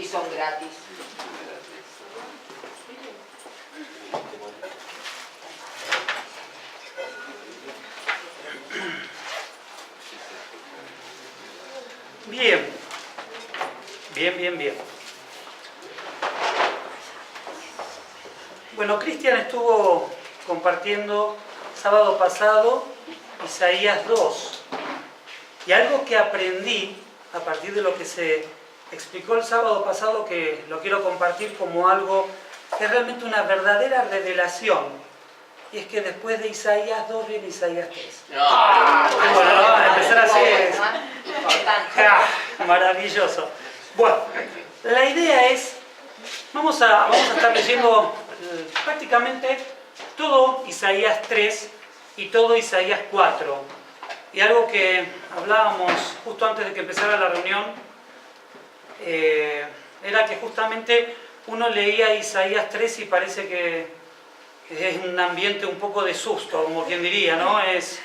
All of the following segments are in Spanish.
son gratis. Bien. Bueno, Cristian estuvo compartiendo sábado pasado Isaías 2. Y algo que aprendí a partir de lo que se explicó el sábado pasado, que lo quiero compartir como algo que es realmente una verdadera revelación. Y es que después de Isaías 2 viene Isaías 3. Bueno, empezar así es maravilloso. Bueno, la idea es, vamos a estar leyendo prácticamente todo Isaías 3 y todo Isaías 4. Y algo que hablábamos justo antes de que empezara la reunión, era que justamente uno leía Isaías 3 y parece que es un ambiente un poco de susto, como quien diría, ¿no? Es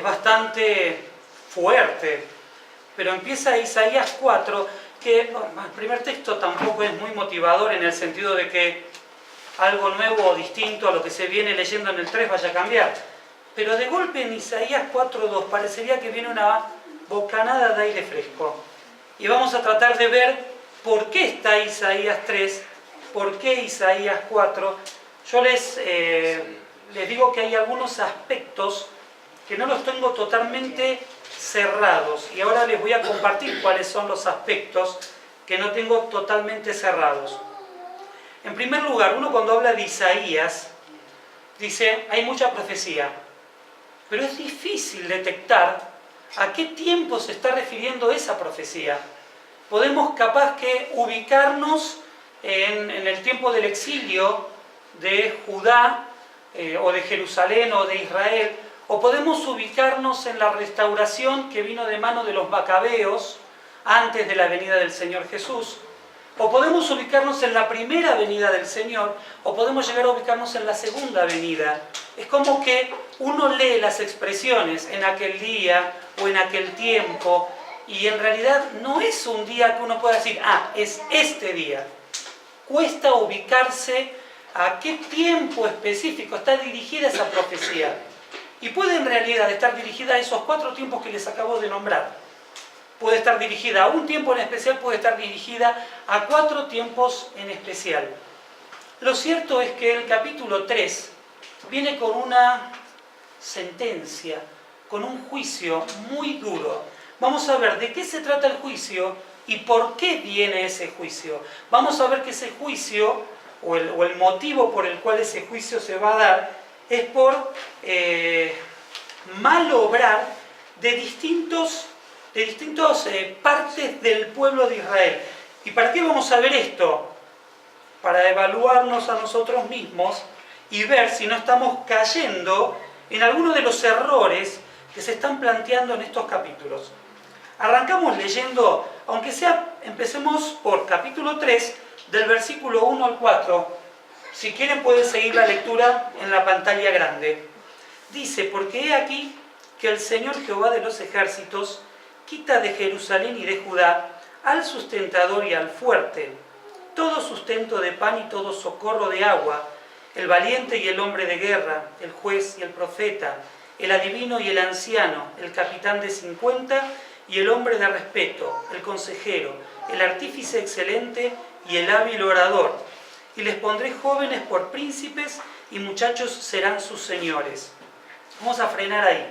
bastante fuerte. Pero empieza Isaías 4, que el primer texto tampoco es muy motivador en el sentido de que algo nuevo o distinto a lo que se viene leyendo en el 3 vaya a cambiar. Pero de golpe en Isaías 4.2 parecería que viene una bocanada de aire fresco. Y vamos a tratar de ver por qué está Isaías 3, por qué Isaías 4. Yo les digo que hay algunos aspectos que no los tengo totalmente cerrados. Y ahora les voy a compartir cuáles son los aspectos que no tengo totalmente cerrados. En primer lugar, uno cuando habla de Isaías, dice, hay mucha profecía. Pero es difícil detectar a qué tiempo se está refiriendo esa profecía. Podemos capaz que ubicarnos en el tiempo del exilio de Judá, o de Jerusalén, o de Israel, o podemos ubicarnos en la restauración que vino de mano de los macabeos antes de la venida del Señor Jesús, o podemos ubicarnos en la primera venida del Señor, o podemos llegar a ubicarnos en la segunda venida. Es como que uno lee las expresiones en aquel día o en aquel tiempo, y en realidad no es un día que uno pueda decir, es este día. Cuesta ubicarse a qué tiempo específico está dirigida esa profecía. Y puede en realidad estar dirigida a esos 4 tiempos que les acabo de nombrar. Puede estar dirigida a un tiempo en especial, puede estar dirigida a 4 tiempos en especial. Lo cierto es que el capítulo 3 viene con una sentencia, con un juicio muy duro. Vamos a ver de qué se trata el juicio y por qué viene ese juicio. Vamos a ver que ese juicio, o el motivo por el cual ese juicio se va a dar, es por mal obrar de distintas partes del pueblo de Israel. ¿Y para qué vamos a ver esto? Para evaluarnos a nosotros mismos y ver si no estamos cayendo en alguno de los errores que se están planteando en estos capítulos. Arrancamos leyendo, aunque sea, empecemos por capítulo 3, del versículo 1 al 4. Si quieren pueden seguir la lectura en la pantalla grande. Dice, porque he aquí que el Señor Jehová de los ejércitos quita de Jerusalén y de Judá al sustentador y al fuerte, todo sustento de pan y todo socorro de agua, el valiente y el hombre de guerra, el juez y el profeta, el adivino y el anciano, el capitán de 50 y el hombre de respeto, el consejero, el artífice excelente y el hábil orador. Y les pondré jóvenes por príncipes y muchachos serán sus señores. Vamos a frenar ahí.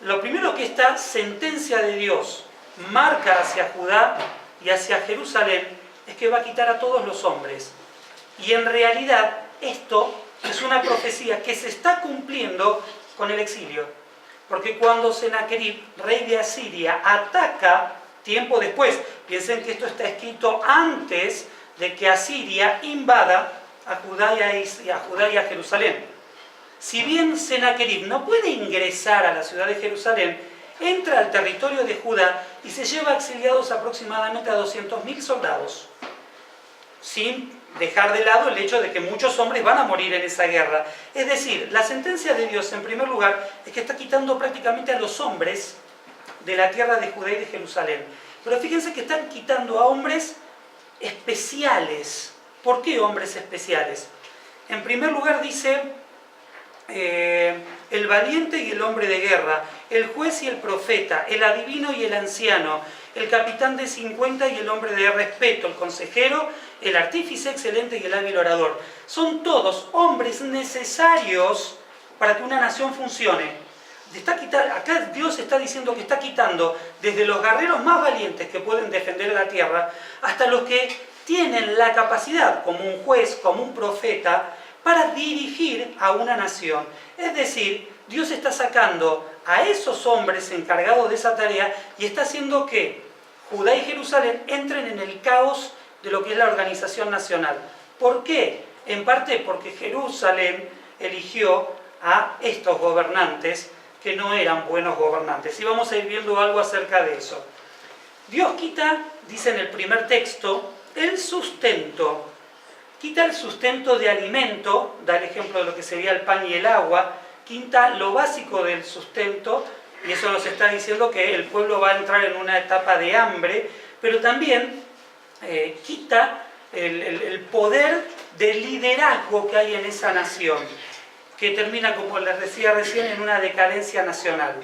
Lo primero que esta sentencia de Dios marca hacia Judá y hacia Jerusalén es que va a quitar a todos los hombres. Y en realidad esto es una profecía que se está cumpliendo con el exilio. Porque cuando Senaquerib, rey de Asiria, ataca tiempo después, piensen que esto está escrito antes de que Asiria invada a Judá y a Jerusalén. Si bien Senaquerib no puede ingresar a la ciudad de Jerusalén, entra al territorio de Judá y se lleva exiliados aproximadamente a 200.000 soldados, sin dejar de lado el hecho de que muchos hombres van a morir en esa guerra. Es decir, la sentencia de Dios, en primer lugar, es que está quitando prácticamente a los hombres de la tierra de Judá y de Jerusalén. Pero fíjense que están quitando a hombres especiales. ¿Por qué hombres especiales? En primer lugar dice el valiente y el hombre de guerra, el juez y el profeta, el adivino y el anciano, el capitán de 50 y el hombre de respeto, el consejero, el artífice excelente y el hábil orador. Son todos hombres necesarios para que una nación funcione. Acá Dios está diciendo que está quitando desde los guerreros más valientes que pueden defender la tierra hasta los que tienen la capacidad, como un juez, como un profeta, para dirigir a una nación. Es decir, Dios está sacando a esos hombres encargados de esa tarea y está haciendo que Judá y Jerusalén entren en el caos de lo que es la organización nacional. ¿Por qué? En parte porque Jerusalén eligió a estos gobernantes que no eran buenos gobernantes. Y vamos a ir viendo algo acerca de eso. Dios quita, dice en el primer texto, el sustento. Quita el sustento de alimento, da el ejemplo de lo que sería el pan y el agua, quita lo básico del sustento, y eso nos está diciendo que el pueblo va a entrar en una etapa de hambre, pero también quita el poder de liderazgo que hay en esa nación, que termina, como les decía recién, en una decadencia nacional.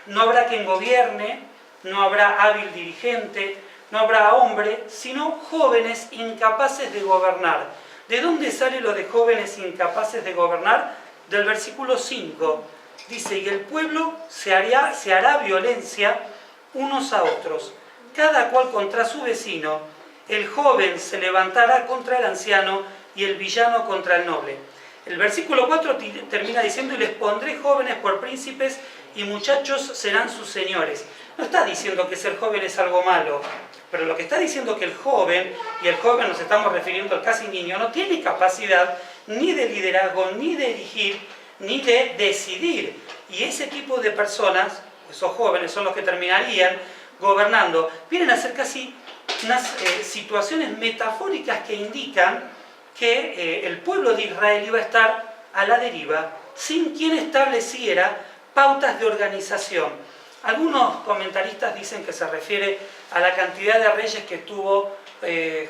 No habrá quien gobierne, no habrá hábil dirigente, no habrá hombre, sino jóvenes incapaces de gobernar. ¿De dónde sale lo de jóvenes incapaces de gobernar? Del versículo 5. Dice, y el pueblo se hará violencia unos a otros, cada cual contra su vecino. El joven se levantará contra el anciano y el villano contra el noble. El versículo 4 termina diciendo, y les pondré jóvenes por príncipes y muchachos serán sus señores. No está diciendo que ser joven es algo malo, pero lo que está diciendo es que el joven, y el joven nos estamos refiriendo al casi niño, no tiene capacidad ni de liderazgo, ni de dirigir, ni de decidir. Y ese tipo de personas, esos jóvenes, son los que terminarían gobernando. Vienen a ser casi unas situaciones metafóricas que indican que el pueblo de Israel iba a estar a la deriva, sin quien estableciera pautas de organización. Algunos comentaristas dicen que se refiere a la cantidad de reyes que tuvo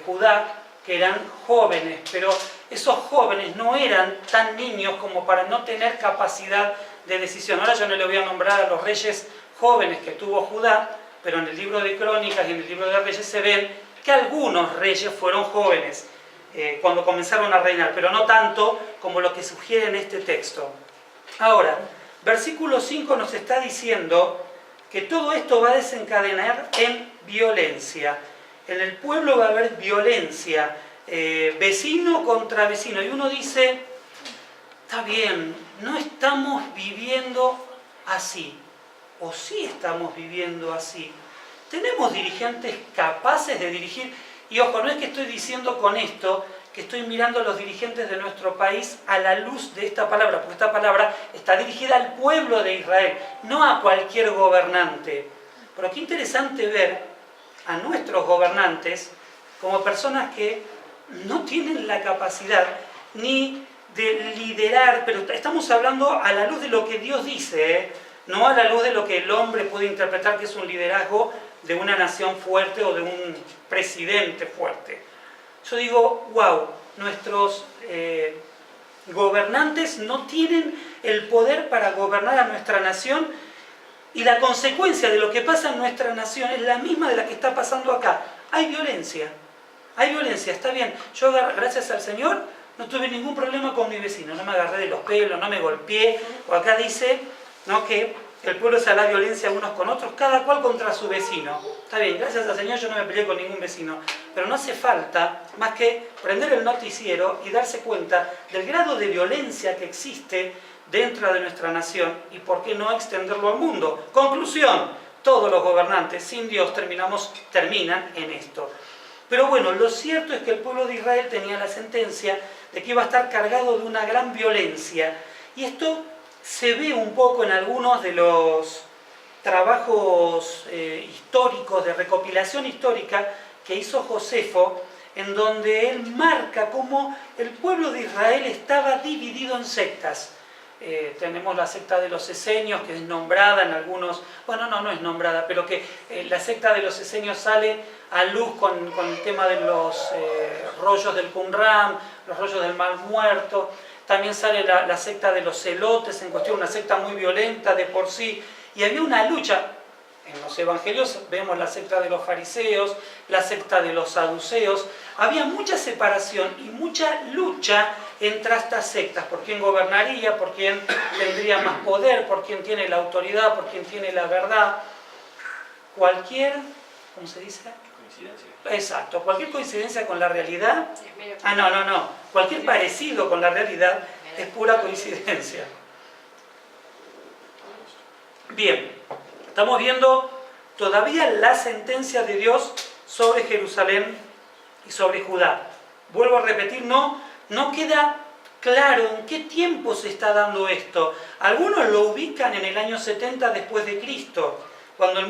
Judá, que eran jóvenes, pero esos jóvenes no eran tan niños como para no tener capacidad de decisión. Ahora yo no le voy a nombrar a los reyes jóvenes que tuvo Judá, pero en el libro de Crónicas y en el libro de Reyes se ven que algunos reyes fueron jóvenes cuando comenzaron a reinar, pero no tanto como lo que sugiere en este texto. Ahora, versículo 5 nos está diciendo que todo esto va a desencadenar en violencia. En el pueblo va a haber violencia, vecino contra vecino. Y uno dice, está bien, no estamos viviendo así. ¿O sí estamos viviendo así? ¿Tenemos dirigentes capaces de dirigir? Y ojo, no es que estoy diciendo con esto que estoy mirando a los dirigentes de nuestro país a la luz de esta palabra, porque esta palabra está dirigida al pueblo de Israel, no a cualquier gobernante. Pero qué interesante ver a nuestros gobernantes como personas que no tienen la capacidad ni de liderar, pero estamos hablando a la luz de lo que Dios dice, no a la luz de lo que el hombre puede interpretar que es un liderazgo de una nación fuerte o de un presidente fuerte. Yo digo, wow, nuestros gobernantes no tienen el poder para gobernar a nuestra nación, y la consecuencia de lo que pasa en nuestra nación es la misma de la que está pasando acá. Hay violencia, está bien. Yo, gracias al Señor, no tuve ningún problema con mi vecino, no me agarré de los pelos, no me golpeé, o acá dice, ¿no?, que el pueblo se hará violencia unos con otros, cada cual contra su vecino. Está bien, gracias al Señor yo no me peleé con ningún vecino, pero no hace falta más que prender el noticiero y darse cuenta del grado de violencia que existe dentro de nuestra nación y por qué no extenderlo al mundo. Conclusión, todos los gobernantes sin Dios terminan en esto. Pero bueno, lo cierto es que el pueblo de Israel tenía la sentencia de que iba a estar cargado de una gran violencia, y esto se ve un poco en algunos de los trabajos históricos, de recopilación histórica que hizo Josefo, en donde él marca cómo el pueblo de Israel estaba dividido en sectas. tenemos la secta de los esenios, que es nombrada en algunos, bueno, no es nombrada, pero que la secta de los esenios sale a luz con el tema de los rollos del Qumran, los rollos del mal muerto. También sale la secta de los celotes, en cuestión, una secta muy violenta de por sí, y había una lucha. En los evangelios vemos la secta de los fariseos, la secta de los saduceos. Había mucha separación y mucha lucha entre estas sectas, por quién gobernaría, por quién tendría más poder, por quién tiene la autoridad, por quién tiene la verdad. Cualquier, ¿cómo se dice? Coincidencia. Exacto, cualquier coincidencia con la realidad. No. Cualquier parecido con la realidad es pura coincidencia. Bien, estamos viendo todavía la sentencia de Dios sobre Jerusalén y sobre Judá. Vuelvo a repetir, no queda claro en qué tiempo se está dando esto. Algunos lo ubican en el año 70 después de Cristo, cuando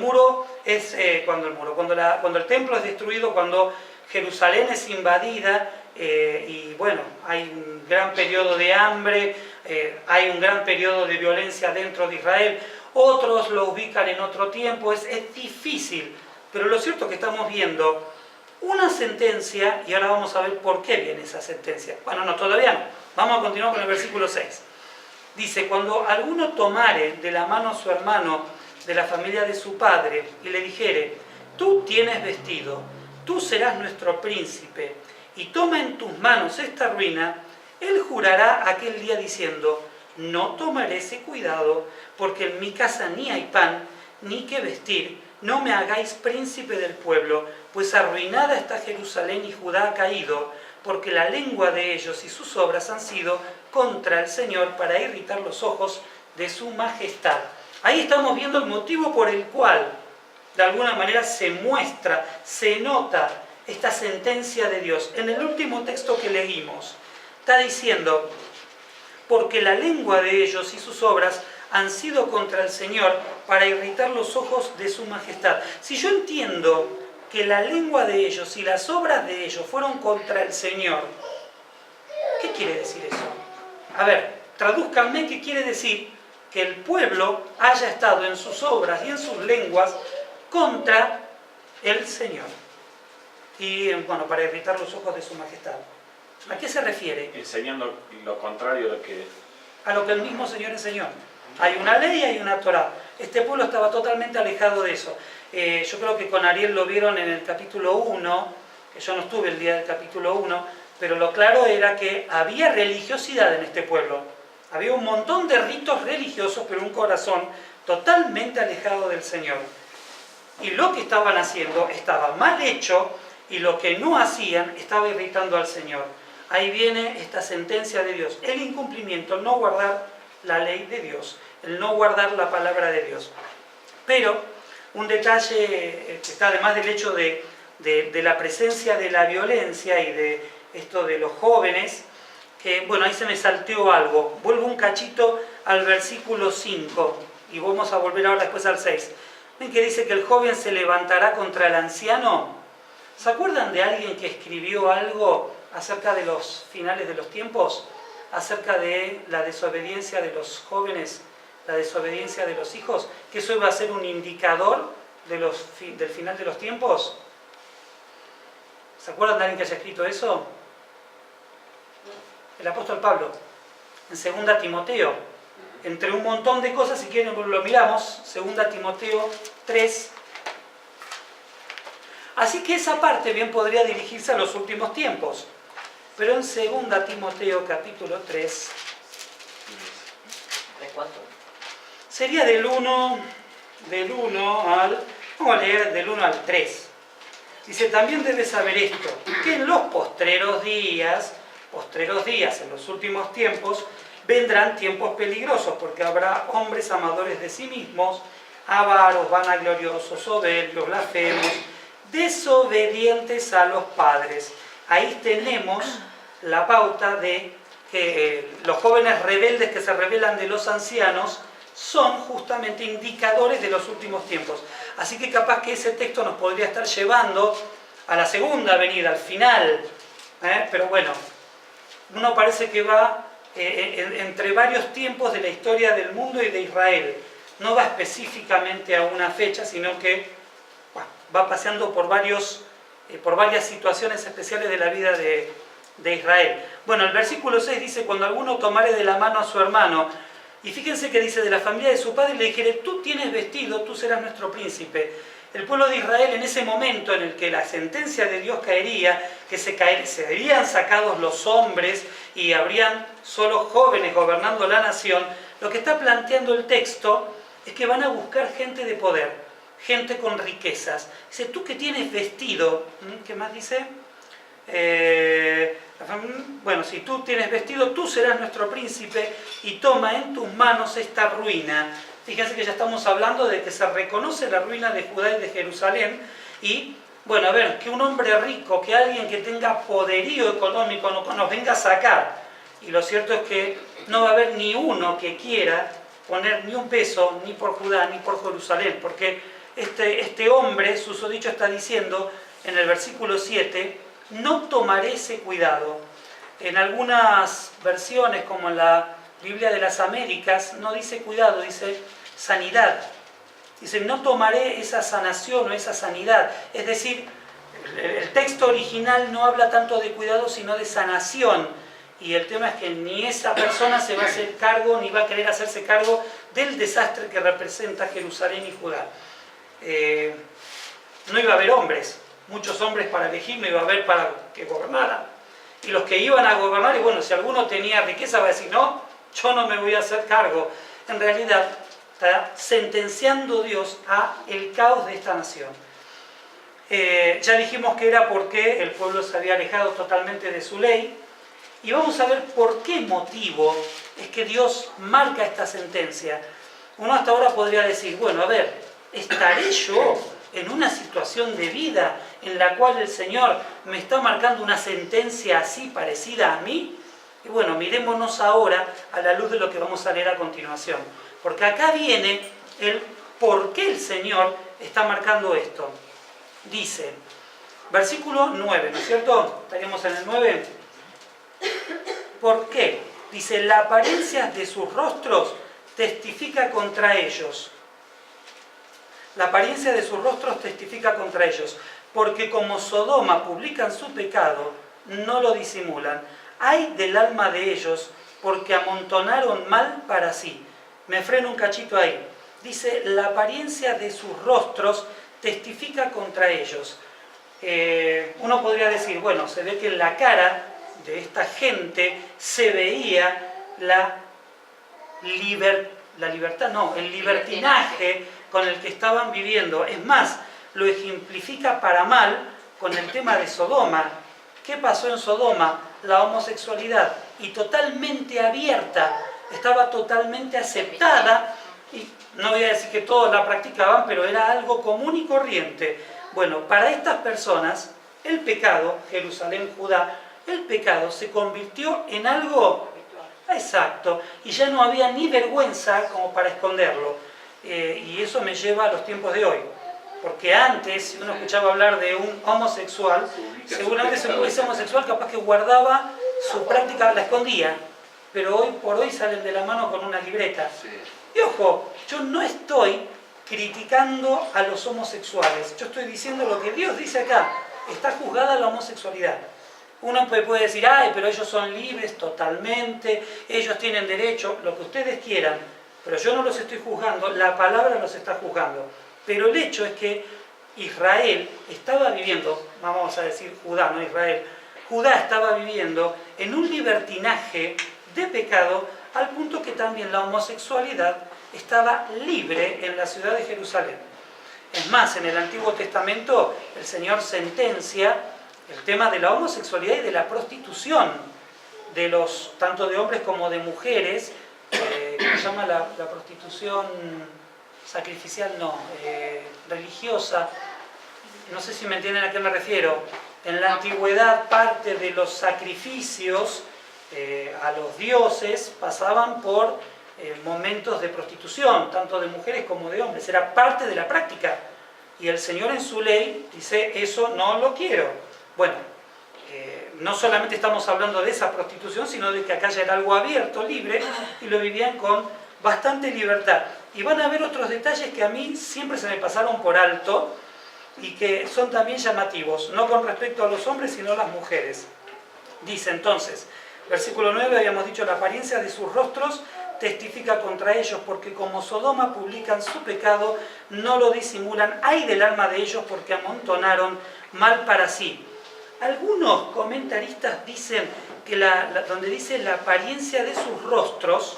cuando el templo es destruido, cuando Jerusalén es invadida, y bueno, hay un gran periodo de hambre, hay un gran periodo de violencia dentro de Israel. Otros lo ubican en otro tiempo, es difícil, pero lo cierto es que estamos viendo una sentencia, y ahora vamos a ver por qué viene esa sentencia. Bueno, no, todavía no. Vamos a continuar con el versículo 6. Dice, cuando alguno tomare de la mano a su hermano de la familia de su padre y le dijere, tú tienes vestido, tú serás nuestro príncipe, y toma en tus manos esta ruina, él jurará aquel día diciendo, no tomaré ese cuidado, porque en mi casa ni hay pan, ni qué vestir, no me hagáis príncipe del pueblo, pues arruinada está Jerusalén y Judá ha caído, porque la lengua de ellos y sus obras han sido contra el Señor para irritar los ojos de su majestad. Ahí estamos viendo el motivo por el cual, de alguna manera, se muestra, se nota esta sentencia de Dios. En el último texto que leímos, está diciendo, porque la lengua de ellos y sus obras han sido contra el Señor para irritar los ojos de su majestad. Si yo entiendo que la lengua de ellos y las obras de ellos fueron contra el Señor, ¿qué quiere decir eso? A ver, tradúzcanme qué quiere decir que el pueblo haya estado en sus obras y en sus lenguas contra el Señor. Y bueno, para irritar los ojos de su majestad. ¿A qué se refiere? Enseñando lo contrario de que... A lo que el mismo Señor enseñó. Hay una ley y hay una Torá. Este pueblo estaba totalmente alejado de eso. Yo creo que con Ariel lo vieron en el capítulo 1, que yo no estuve el día del capítulo 1, pero lo claro era que había religiosidad en este pueblo. Había un montón de ritos religiosos, pero un corazón totalmente alejado del Señor. Y lo que estaban haciendo estaba mal hecho, y lo que no hacían estaba irritando al Señor. Ahí viene esta sentencia de Dios, el incumplimiento, el no guardar la ley de Dios, el no guardar la palabra de Dios. Pero un detalle que está además del hecho de la presencia de la violencia y de esto de los jóvenes, que bueno, ahí se me salteó algo. Vuelvo un cachito al versículo 5 y vamos a volver ahora después al 6. ¿Ven que dice que el joven se levantará contra el anciano? ¿Se acuerdan de alguien que escribió algo acerca de los finales de los tiempos? Acerca de la desobediencia de los jóvenes, la desobediencia de los hijos, que eso iba a ser un indicador del final de los tiempos. ¿Se acuerdan de alguien que haya escrito eso? El apóstol Pablo, en 2 Timoteo, entre un montón de cosas, si quieren lo miramos, 2 Timoteo 3. Así que esa parte bien podría dirigirse a los últimos tiempos. Pero en 2 Timoteo capítulo 3, ¿De cuánto? sería del 1 al, vamos a leer del 1 al 3. Dice, también debes saber esto, que en los postreros días, en los últimos tiempos, vendrán tiempos peligrosos, porque habrá hombres amadores de sí mismos, avaros, vanagloriosos, soberbios, blasfemos, desobedientes a los padres. Ahí tenemos la pauta de que los jóvenes rebeldes que se rebelan de los ancianos son justamente indicadores de los últimos tiempos. Así que capaz que ese texto nos podría estar llevando a la segunda venida, al final. Pero bueno, uno parece que va entre varios tiempos de la historia del mundo y de Israel. No va específicamente a una fecha, sino que bueno, va paseando por varias situaciones especiales de la vida de Israel. Bueno, el versículo 6 dice: cuando alguno tomare de la mano a su hermano, y fíjense que dice, de la familia de su padre, le dijere, tú tienes vestido, tú serás nuestro príncipe. El pueblo de Israel, en ese momento en el que la sentencia de Dios caería, que se habrían sacados los hombres y habrían solo jóvenes gobernando la nación, lo que está planteando el texto es que van a buscar gente de poder, gente con riquezas. Dice, tú que tienes vestido, ¿qué más dice? Bueno, si tú tienes vestido, tú serás nuestro príncipe y toma en tus manos esta ruina. Fíjense que ya estamos hablando de que se reconoce la ruina de Judá y de Jerusalén y, bueno, a ver, que un hombre rico, que alguien que tenga poderío económico nos venga a sacar. Y lo cierto es que no va a haber ni uno que quiera poner ni un peso ni por Judá ni por Jerusalén, porque este hombre, susodicho, está diciendo en el versículo 7, no tomaré ese cuidado. En algunas versiones, como en la Biblia de las Américas, no dice cuidado, dice sanidad. Dice, no tomaré esa sanación o esa sanidad. Es decir, el texto original no habla tanto de cuidado, sino de sanación. Y el tema es que ni esa persona se va a hacer cargo, ni va a querer hacerse cargo del desastre que representa Jerusalén y Judá. No iba a haber hombres, muchos hombres para elegir, no iba a haber para que gobernaran. Y los que iban a gobernar, y bueno, si alguno tenía riqueza, va a decir, no, yo no me voy a hacer cargo. En realidad, está sentenciando Dios a el caos de esta nación. Ya dijimos que era porque el pueblo se había alejado totalmente de su ley, y vamos a ver por qué motivo es que Dios marca esta sentencia. Uno hasta ahora podría decir, bueno, a ver, ¿estaré yo en una situación de vida en la cual el Señor me está marcando una sentencia así parecida a mí? Y bueno, mirémonos ahora a la luz de lo que vamos a leer a continuación. Porque acá viene el por qué el Señor está marcando esto. Dice, versículo 9, ¿no es cierto? Estaríamos en el 9. ¿Por qué? Dice, la apariencia de sus rostros testifica contra ellos. La apariencia de sus rostros testifica contra ellos, porque como Sodoma publican su pecado, no lo disimulan. Ay del alma de ellos, porque amontonaron mal para sí. Me freno un cachito ahí. Dice, la apariencia de sus rostros testifica contra ellos. Uno podría decir, bueno, se ve que en la cara de esta gente se veía el libertinaje con el que estaban viviendo. Es más, lo ejemplifica para mal con el tema de Sodoma. ¿Qué pasó en Sodoma? La homosexualidad, y totalmente abierta, estaba totalmente aceptada, y no voy a decir que todos la practicaban, pero era algo común y corriente. Bueno, para estas personas, el pecado, Jerusalén, Judá, el pecado se convirtió en algo exacto, y ya no había ni vergüenza como para esconderlo. Y eso me lleva a los tiempos de hoy. Porque antes, si uno escuchaba hablar de un homosexual, seguramente ese homosexual capaz que guardaba su práctica, la escondía, pero hoy por hoy salen de la mano con una libreta. Y ojo, yo no estoy criticando a los homosexuales, yo estoy diciendo lo que Dios dice acá, está juzgada la homosexualidad. Uno puede decir, ay, pero ellos son libres totalmente, ellos tienen derecho, lo que ustedes quieran, pero yo no los estoy juzgando, la palabra los está juzgando. Pero el hecho es que Israel estaba viviendo, vamos a decir Judá, no Israel, Judá estaba viviendo en un libertinaje de pecado al punto que también la homosexualidad estaba libre en la ciudad de Jerusalén. Es más, en el Antiguo Testamento el Señor sentencia el tema de la homosexualidad y de la prostitución, tanto de hombres como de mujeres, que se llama la prostitución sacrificial, religiosa. No sé si me entienden a qué me refiero. En la antigüedad parte de los sacrificios a los dioses pasaban por momentos de prostitución, tanto de mujeres como de hombres. Era parte de la práctica. Y el Señor en su ley dice, eso no lo quiero. Bueno, no solamente estamos hablando de esa prostitución, sino de que acá ya era algo abierto, libre, y lo vivían con bastante libertad. Y van a haber otros detalles que a mí siempre se me pasaron por alto y que son también llamativos, no con respecto a los hombres, sino a las mujeres. Dice entonces, versículo 9, habíamos dicho, la apariencia de sus rostros testifica contra ellos, porque como Sodoma publican su pecado, no lo disimulan. Ay del alma de ellos, porque amontonaron mal para sí. Algunos comentaristas dicen que donde dice la apariencia de sus rostros,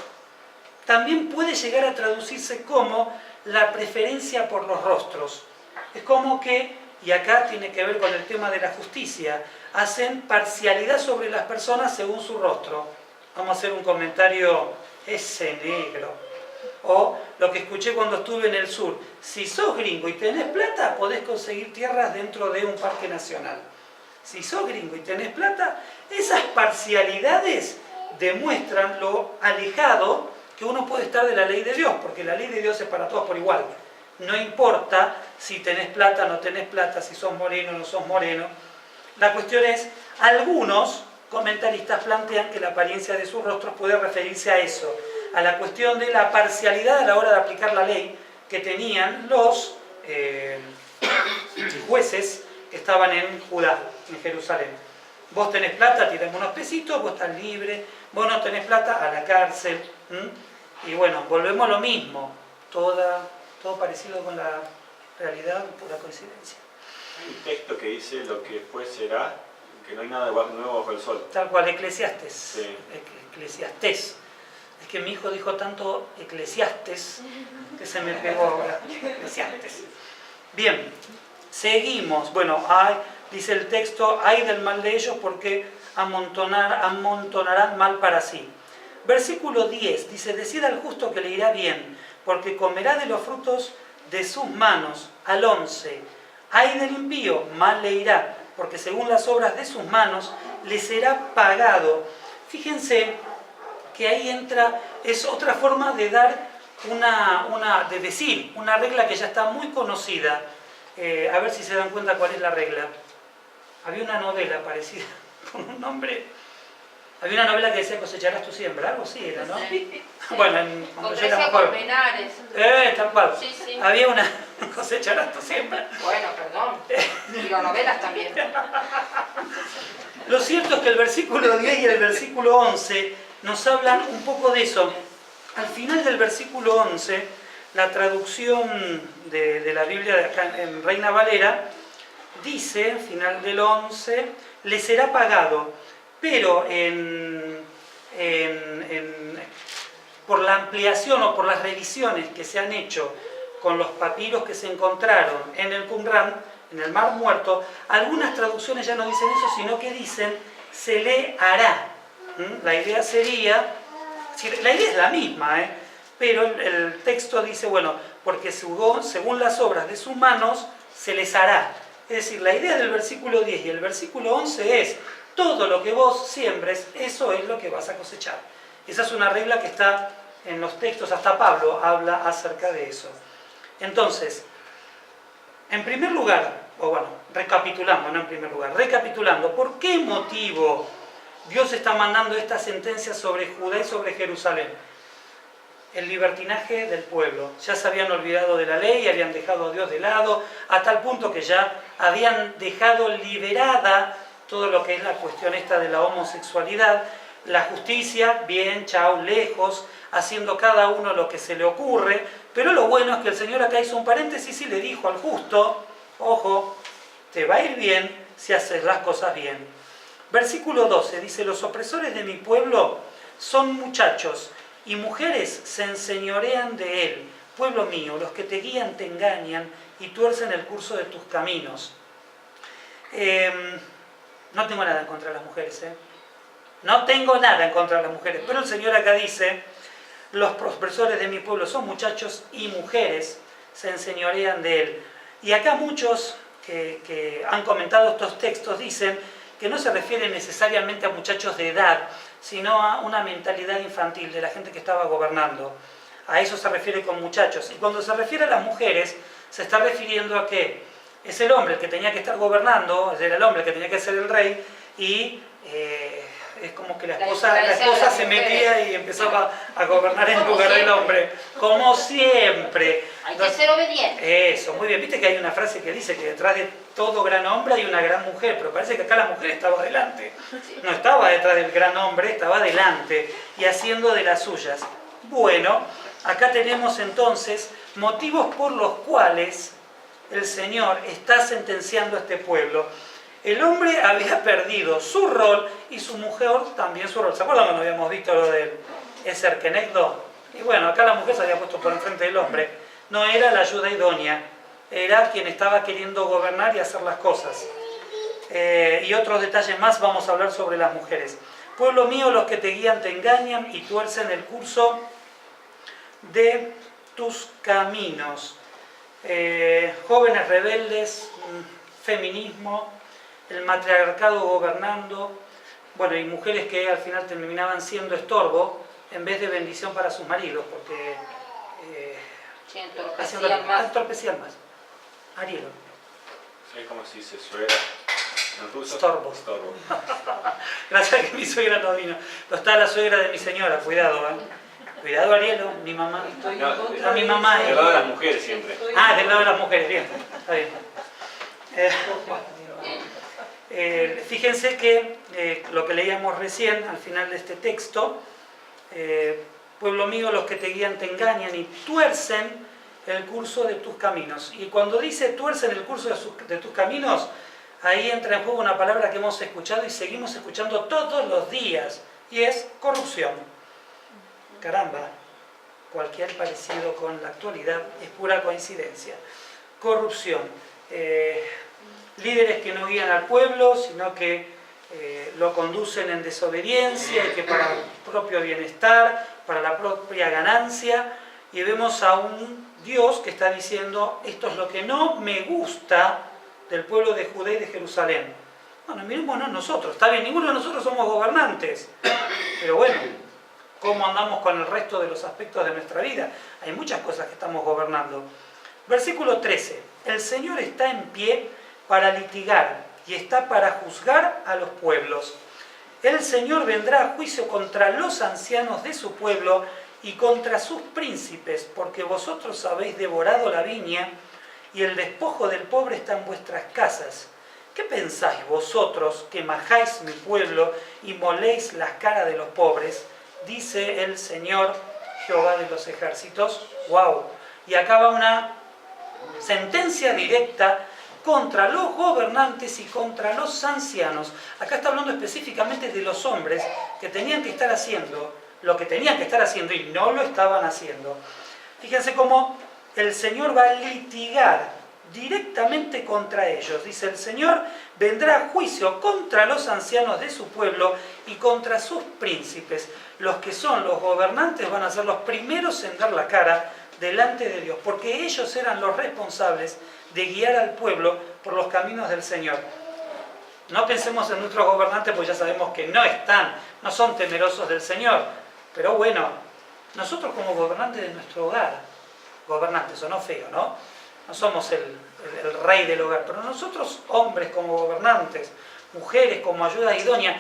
también puede llegar a traducirse como la preferencia por los rostros. Es como que, y acá tiene que ver con el tema de la justicia, hacen parcialidad sobre las personas según su rostro. Vamos a hacer un comentario, ese negro. O lo que escuché cuando estuve en el sur, si sos gringo y tenés plata, podés conseguir tierras dentro de un parque nacional. Si sos gringo y tenés plata, esas parcialidades demuestran lo alejado que uno puede estar de la ley de Dios, porque la ley de Dios es para todos por igual. No importa si tenés plata o no tenés plata, si sos moreno o no sos moreno. La cuestión es, algunos comentaristas plantean que la apariencia de sus rostros puede referirse a eso, a la cuestión de la parcialidad a la hora de aplicar la ley que tenían los jueces que estaban en Judá, en Jerusalén. Vos tenés plata, tirame unos pesitos, vos estás libre. Vos no tenés plata, a la cárcel. Y bueno, volvemos a lo mismo. Todo parecido con la realidad, pura coincidencia. Hay un texto que dice lo que fue será, que no hay nada nuevo bajo el sol. Tal cual, Eclesiastes. Sí. Eclesiastés. Es que mi hijo dijo tanto Eclesiastes que se me pegó ahora. Eclesiastes. Bien, seguimos. Bueno, dice el texto, ay del mal de ellos porque amontonarán mal para sí. Versículo 10 dice, decid al justo que le irá bien, porque comerá de los frutos de sus manos. Al 11, ay del impío, mal le irá, porque según las obras de sus manos le será pagado. Fíjense que ahí entra, es otra forma de dar de decir una regla que ya está muy conocida. A ver si se dan cuenta cuál es la regla. Había una novela parecida, con un nombre. Había una novela que decía cosecharás tu siembra, algo así era, ¿no? Sí. Bueno, cuando yo era joven. Colmenares. Tal cual. Sí, sí. Había una cosecharás tu siembra. Bueno, perdón. Digo, novelas también. Lo cierto es que el versículo 10 y el versículo 11 nos hablan un poco de eso. Al final del versículo 11, la traducción de la Biblia de acá en Reina Valera dice, final del 11, le será pagado, pero por la ampliación o por las revisiones que se han hecho con los papiros que se encontraron en el Qumran, en el Mar Muerto, algunas traducciones ya no dicen eso, sino que dicen se le hará. La idea sería, la idea es la misma, pero el texto dice, bueno, porque según las obras de sus manos se les hará. Es decir, la idea del versículo 10 y el versículo 11 es, todo lo que vos siembres, eso es lo que vas a cosechar. Esa es una regla que está en los textos, hasta Pablo habla acerca de eso. Entonces, en primer lugar, o bueno, recapitulando, no en primer lugar, recapitulando, ¿por qué motivo Dios está mandando esta sentencia sobre Judá y sobre Jerusalén? El libertinaje del pueblo. Ya se habían olvidado de la ley, habían dejado a Dios de lado, a tal punto que ya habían dejado liberada todo lo que es la cuestión esta de la homosexualidad. La justicia, bien, chao, lejos, haciendo cada uno lo que se le ocurre. Pero lo bueno es que el Señor acá hizo un paréntesis y le dijo al justo, ojo, te va a ir bien si haces las cosas bien. Versículo 12 dice, los opresores de mi pueblo son muchachos y mujeres se enseñorean de él. Pueblo mío, los que te guían te engañan y tuercen el curso de tus caminos. No tengo nada en contra de las mujeres, No tengo nada en contra de las mujeres, pero el Señor acá dice, los opresores de mi pueblo son muchachos y mujeres se enseñorean de él. Y acá muchos que han comentado estos textos dicen que no se refiere necesariamente a muchachos de edad, sino a una mentalidad infantil de la gente que estaba gobernando. A eso se refiere con muchachos. Y cuando se refiere a las mujeres, se está refiriendo a que es el hombre el que tenía que estar gobernando, era el hombre el que tenía que ser el rey, y es como que la La esposa diferencia de las se mujeres. metía y empezaba a gobernar en Como lugar del siempre. hombre, como siempre. Hay que ser obediente. Eso, muy bien. Viste que hay una frase que dice que detrás de todo gran hombre hay una gran mujer, pero parece que acá la mujer estaba delante. No estaba detrás del gran hombre, estaba delante y haciendo de las suyas. Bueno, acá tenemos entonces motivos por los cuales el Señor está sentenciando a este pueblo. El hombre había perdido su rol y su mujer también su rol. ¿Se acuerdan cuando habíamos visto lo del Eser Kenegdo? Y bueno, acá la mujer se había puesto por enfrente del hombre. No era la ayuda idónea, era quien estaba queriendo gobernar y hacer las cosas. Y otros detalles más vamos a hablar sobre las mujeres. Pueblo mío, los que te guían te engañan y tuercen el curso de tus caminos. Jóvenes rebeldes, feminismo, el matriarcado gobernando, bueno, y mujeres que al final terminaban siendo estorbo en vez de bendición para sus maridos, porque Sí, entorpecían más. Arielo. Sí, como se dice suegra. ¿En ruso? Estorbo. Estorbo. Gracias a que mi suegra no vino. No está la suegra de mi señora, cuidado, ¿eh? Cuidado, Arielo, mi mamá. No, A mi mamá. del lado de las mujeres siempre. Del lado de las mujeres, bien. Está bien. Fíjense que lo que leíamos recién al final de este texto, pueblo mío, los que te guían te engañan y tuercen el curso de tus caminos. Y cuando dice tuercen el curso de tus caminos, ahí entra en juego una palabra que hemos escuchado y seguimos escuchando todos los días, y es corrupción. Caramba, cualquier parecido con la actualidad es pura coincidencia. Corrupción. Líderes que no guían al pueblo, sino que lo conducen en desobediencia y que para el propio bienestar, para la propia ganancia, y vemos a un Dios que está diciendo, esto es lo que no me gusta del pueblo de Judá y de Jerusalén. Bueno, mirémonos nosotros, está bien, ninguno de nosotros somos gobernantes, pero bueno, ¿cómo andamos con el resto de los aspectos de nuestra vida? Hay muchas cosas que estamos gobernando. Versículo 13, el Señor está en pie para litigar y está para juzgar a los pueblos. El Señor vendrá a juicio contra los ancianos de su pueblo y contra sus príncipes, porque vosotros habéis devorado la viña y el despojo del pobre está en vuestras casas. ¿Qué pensáis vosotros que majáis mi pueblo y moléis las caras de los pobres? Dice el Señor Jehová de los ejércitos. ¡Wow! Y acá va una sentencia directa contra los gobernantes y contra los ancianos. Acá está hablando específicamente de los hombres que tenían que estar haciendo lo que tenían que estar haciendo y no lo estaban haciendo. Fíjense cómo el Señor va a litigar directamente contra ellos. Dice, el Señor vendrá a juicio contra los ancianos de su pueblo y contra sus príncipes. Los que son los gobernantes van a ser los primeros en dar la cara delante de Dios, porque ellos eran los responsables de guiar al pueblo por los caminos del Señor. No pensemos en nuestros gobernantes, pues ya sabemos que no son temerosos del Señor. Pero bueno, nosotros como gobernantes de nuestro hogar, gobernantes, sonó feo, ¿no? No somos el rey del hogar, pero nosotros hombres como gobernantes, mujeres como ayuda idónea,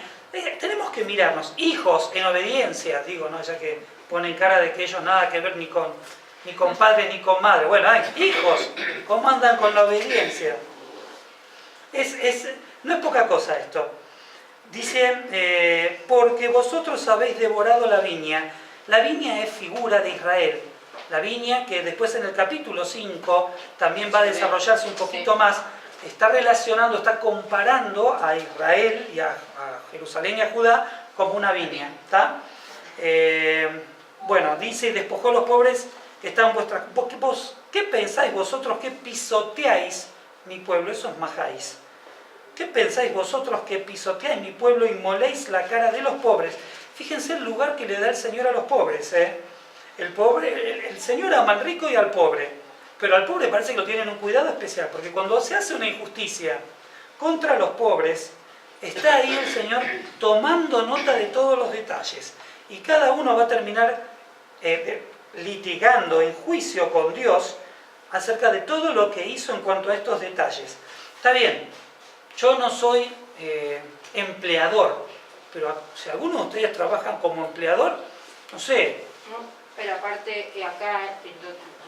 tenemos que mirarnos, hijos en obediencia, digo, ¿no? Ya que ponen cara de que ellos nada que ver ni con padre ni con madre. Bueno, hijos, ¿cómo andan con la obediencia? No es poca cosa esto. Dice, porque vosotros habéis devorado la viña. La viña es figura de Israel. La viña que después en el capítulo 5 también va a desarrollarse un poquito más, está relacionando, está comparando a Israel y a Jerusalén y a Judá como una viña. ¿Está? Bueno, dice, y despojó a los pobres que están vuestras... ¿Qué pensáis vosotros que pisoteáis mi pueblo? Eso es majáis. ¿Qué pensáis vosotros que pisoteáis mi pueblo y moléis la cara de los pobres? Fíjense el lugar que le da el Señor a los pobres. El Señor ama al rico y al pobre, pero al pobre parece que lo tienen un cuidado especial, porque cuando se hace una injusticia contra los pobres, está ahí el Señor tomando nota de todos los detalles. Y cada uno va a terminar litigando en juicio con Dios acerca de todo lo que hizo en cuanto a estos detalles. Está bien. Yo no soy empleador. Pero si alguno de ustedes trabajan como empleador, no sé. No, pero aparte, acá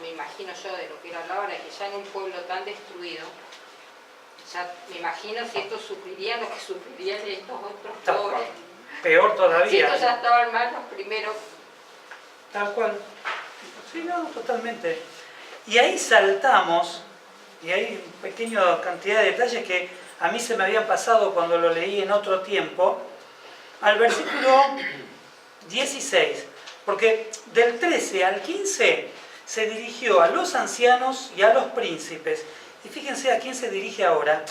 me imagino yo de lo que era la hora, que ya en un pueblo tan destruido, ya me imagino si estos sufrirían lo que sufrirían estos otros pobres. Peor todavía. Si estos ya estaban mal los primeros. Tal cual. Sí, no, totalmente. Y ahí saltamos, y hay una pequeña cantidad de detalles que a mí se me habían pasado cuando lo leí en otro tiempo, al versículo 16. Porque del 13 al 15 se dirigió a los ancianos y a los príncipes. Y fíjense a quién se dirige ahora.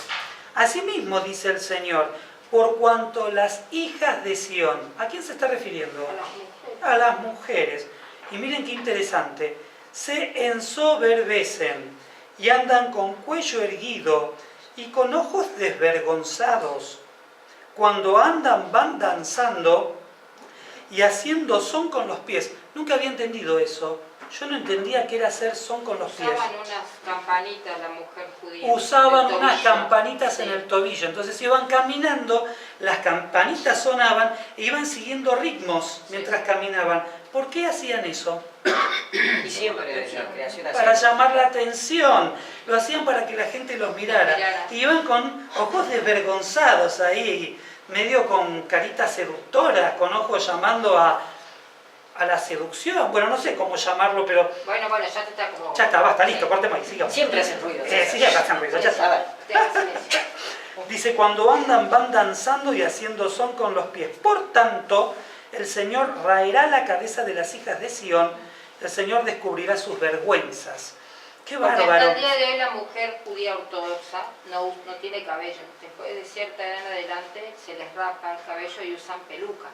Asimismo dice el Señor, por cuanto las hijas de Sión, ¿a quién se está refiriendo? A las mujeres. Y miren qué interesante, se ensoberbecen y andan con cuello erguido y con ojos desvergonzados. Cuando andan van danzando y haciendo son con los pies. Nunca había entendido eso. Yo no entendía qué era hacer son con los pies. Usaban unas campanitas la mujer judía. Usaban unas campanitas en el tobillo. Entonces iban caminando, las campanitas sonaban e iban siguiendo ritmos mientras caminaban. ¿Por qué hacían eso? Y siempre la creación Para llamar la atención. Lo hacían para que la gente los mirara. Y iban con ojos desvergonzados ahí, medio con caritas seductoras, con ojos llamando a la seducción. Bueno, no sé cómo llamarlo, pero... Bueno, ya te está como... Ya está, basta, listo, cortemos ahí, sigamos. Siempre hacen ruido. Sí, ya hacen ruido, ya está. Dice, cuando andan van danzando y haciendo son con los pies. Por tanto, el Señor raerá la cabeza de las hijas de Sión, el Señor descubrirá sus vergüenzas. ¡Qué bárbaro! Porque hasta el día de hoy la mujer judía ortodoxa no tiene cabello. Después de cierta edad en adelante se les rapa el cabello y usan peluca.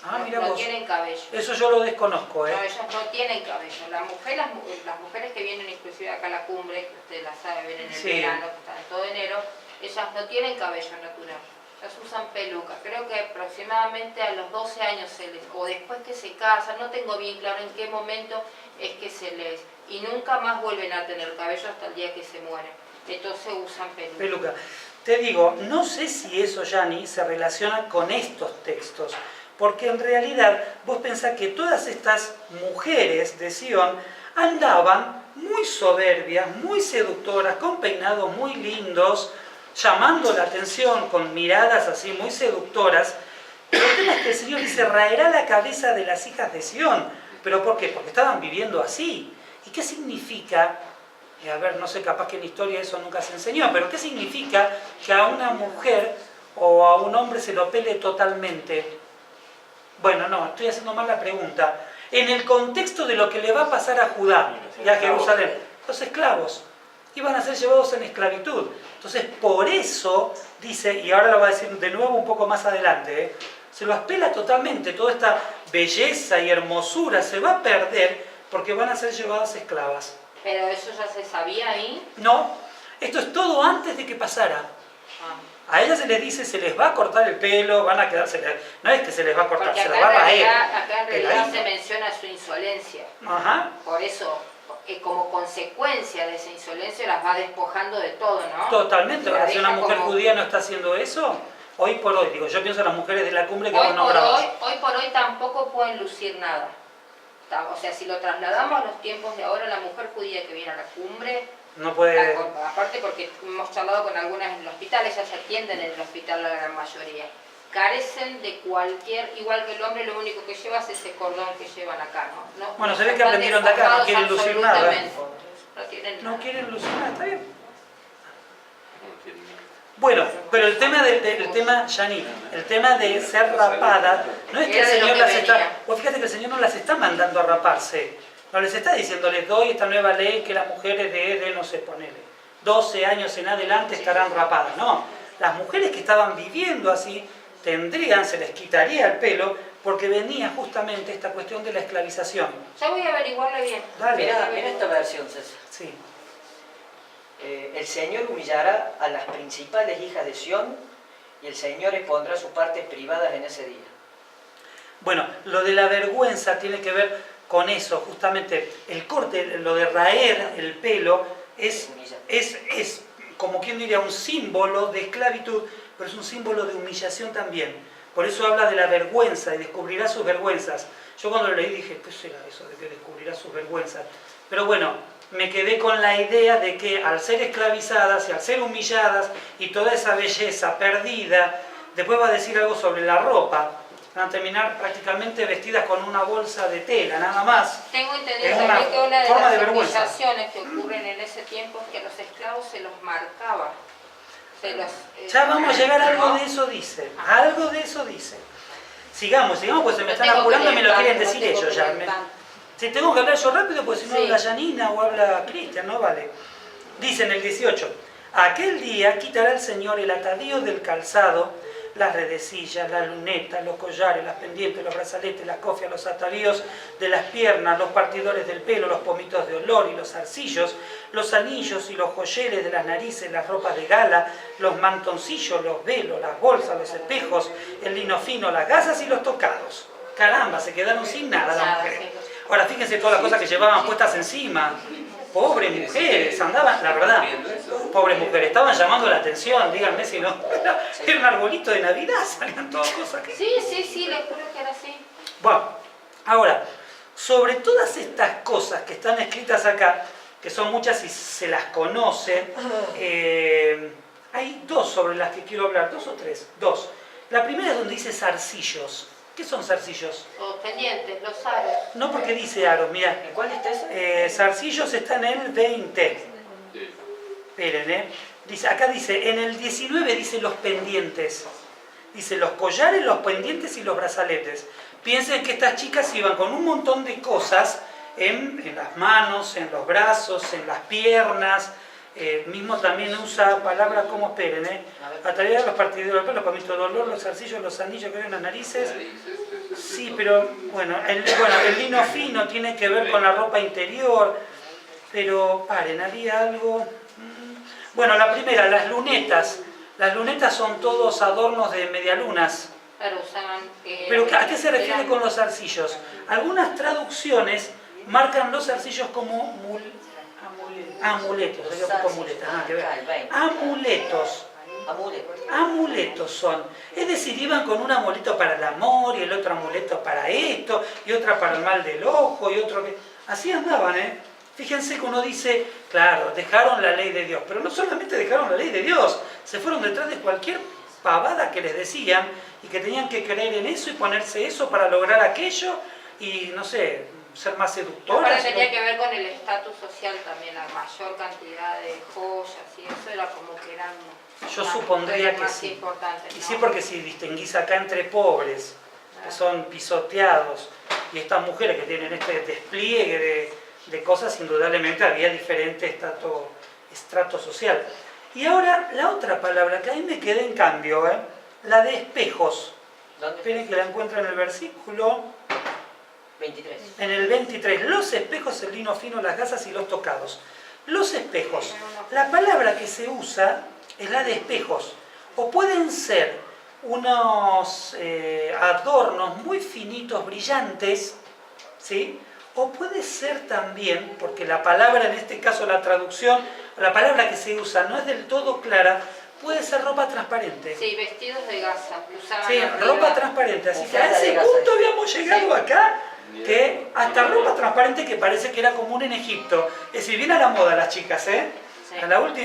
Ah, mira no vos. tienen cabello. Eso yo lo desconozco, ¿eh? No, ellas no tienen cabello. Las mujeres que vienen inclusive acá a la cumbre, que usted la sabe, vienen en el verano, que están en todo enero, ellas no tienen cabello natural. Ellas usan peluca. Creo que aproximadamente a los 12 años o después que se casan, no tengo bien claro en qué momento es que se les... Y nunca más vuelven a tener cabello hasta el día que se mueren. Entonces usan peluca. Peluca. Te digo, no sé si eso, Yani, se relaciona con estos textos. Porque en realidad vos pensás que todas estas mujeres de Sión andaban muy soberbias, muy seductoras, con peinados muy lindos, llamando la atención con miradas así muy seductoras. Pero el tema es que el Señor dice, raerá la cabeza de las hijas de Sión. ¿Pero por qué? Porque estaban viviendo así. ¿Y qué significa? A ver, no sé, capaz que en historia eso nunca se enseñó, pero ¿qué significa que a una mujer o a un hombre se lo pele totalmente? Bueno, no, estoy haciendo mal la pregunta. En el contexto de lo que le va a pasar a Judá y a Jerusalén, los esclavos iban a ser llevados en esclavitud. Entonces, por eso, dice, y ahora lo va a decir de nuevo un poco más adelante, se los pela totalmente, toda esta belleza y hermosura se va a perder porque van a ser llevadas esclavas. ¿Pero eso ya se sabía ahí? No, esto es todo antes de que pasara. A ellas se les dice, se les va a cortar el pelo, van a quedarse... No es que se les va a cortar, porque se les va a raer. Acá en realidad se menciona su insolencia. Ajá. Por eso, como consecuencia de esa insolencia, las va despojando de todo, ¿no? Totalmente. Ahora, si una mujer como... judía no está haciendo eso, hoy por hoy, digo, yo pienso en las mujeres de la cumbre que vos nombrabas. Hoy por hoy tampoco pueden lucir nada. O sea, si lo trasladamos a los tiempos de ahora, la mujer judía que viene a la cumbre... No puede... Aparte porque hemos charlado con algunas en el hospital, ellas se atienden en el hospital la gran mayoría. Carecen de cualquier, igual que el hombre, lo único que lleva es ese cordón que llevan acá, ¿no? Bueno, se ve que aprendieron de acá, no quieren lucir nada. No quieren lucir nada, está bien. Bueno, pero el tema tema, Yani, el tema de ser rapada, no es que el Señor las está... Vos fíjate que el Señor no las está mandando a raparse. No les está diciendo, les doy esta nueva ley que las mujeres de no sé, ponele, 12 años en adelante estarán rapadas. No, las mujeres que estaban viviendo así, se les quitaría el pelo, porque venía justamente esta cuestión de la esclavización. Ya voy a averiguarle bien. Dale. Mira esta versión, César. Sí. El Señor humillará a las principales hijas de Sión y el Señor expondrá sus partes privadas en ese día. Bueno, lo de la vergüenza tiene que ver con eso, justamente el corte, lo de raer el pelo, es como quien quien diría, un símbolo de esclavitud, pero es un símbolo de humillación también. Por eso habla de la vergüenza y descubrirá sus vergüenzas. Yo cuando lo leí dije, ¿qué será eso de que descubrirá sus vergüenzas? Pero bueno, me quedé con la idea de que al ser esclavizadas y al ser humilladas y toda esa belleza perdida, después va a decir algo sobre la ropa. Van a terminar prácticamente vestidas con una bolsa de tela, nada más. Tengo entendido Es una también que una de forma de las vergüenza. humillaciones que ocurren en ese tiempo es que a los esclavos se los marcaba. Ya vamos a llegar a algo ¿no? de eso, dice. Algo de eso dice. Sigamos, pues se me No están tengo apurando y que me lo leer quieren tanto, decir no tengo ellos que ya. leer tanto. Si tengo que hablar yo rápido, pues si no Sí. habla Janina o habla Cristian, no vale. Dice en el 18, aquel día quitará el Señor el atadío del calzado, las redecillas, las lunetas, los collares, las pendientes, los brazaletes, las cofias, los atavíos de las piernas, los partidores del pelo, los pomitos de olor y los zarcillos, los anillos y los joyeles de las narices, las ropas de gala, los mantoncillos, los velos, las bolsas, los espejos, el lino fino, las gasas y los tocados. Caramba, se quedaron sin nada las mujeres. Ahora fíjense todas las cosas que llevaban puestas encima. Pobres mujeres, andaban, la verdad, pobres mujeres, estaban llamando la atención, díganme si no. Era un arbolito de Navidad, salían todas cosas que... Sí, les juro que era así. Bueno, ahora, sobre todas estas cosas que están escritas acá, que son muchas y se las conoce, hay dos sobre las que quiero hablar, dos o tres, dos. La primera es donde dice zarcillos. ¿Qué son zarcillos? Los pendientes, los aros. No porque dice aros, mirá. ¿En cuál está ese? Zarcillos está en el 20. Esperen, dice, acá dice, en el 19 dice los pendientes. Dice los collares, los pendientes y los brazaletes. Piensen que estas chicas iban con un montón de cosas en las manos, en los brazos, en las piernas. Mismo también usa palabras como, esperen, ataviar los partidores, los pomitos de olor, los zarcillos, los anillos que ven en las narices. Sí, pero bueno, el lino fino tiene que ver con la ropa interior. Pero paren, había algo... Bueno, la primera, las lunetas. Las lunetas son todos adornos de medialunas. Claro, usaban... Pero ¿a qué se refiere con los zarcillos? Algunas traducciones marcan los zarcillos como amuletos. Nada que ver. Amuletos. Amuletos son. Es decir, iban con un amuleto para el amor y el otro amuleto para esto y otra para el mal del ojo y otro que... Así andaban, Fíjense que uno dice, claro, dejaron la ley de Dios, pero no solamente dejaron la ley de Dios, se fueron detrás de cualquier pavada que les decían y que tenían que creer en eso y ponerse eso para lograr aquello y, no sé, ser más seductoras. Ahora tenía que ver con el estatus social también, la mayor cantidad de joyas y eso era como que eran... Yo supondría que sí. Y sí, porque si distinguís acá entre pobres, que son pisoteados, y estas mujeres que tienen este despliegue de cosas, indudablemente había diferente estrato social. Y ahora la otra palabra que ahí me quedé en cambio, la de espejos. Esperen que la encuentro en el versículo 23. En el 23, los espejos, el lino fino, las gasas y los tocados. Los espejos, la palabra que se usa es la de espejos, o pueden ser unos adornos muy finitos, brillantes, ¿sí? O puede ser también, porque la palabra, en este caso la traducción, la palabra que se usa no es del todo clara, puede ser ropa transparente. Sí, vestidos de gasa. Usaban Sí, arriba. ropa transparente. Así que a ese punto habíamos llegado acá, que hasta ropa transparente que parece que era común en Egipto. Es decir, viene a la moda las chicas, ¿eh? Sí.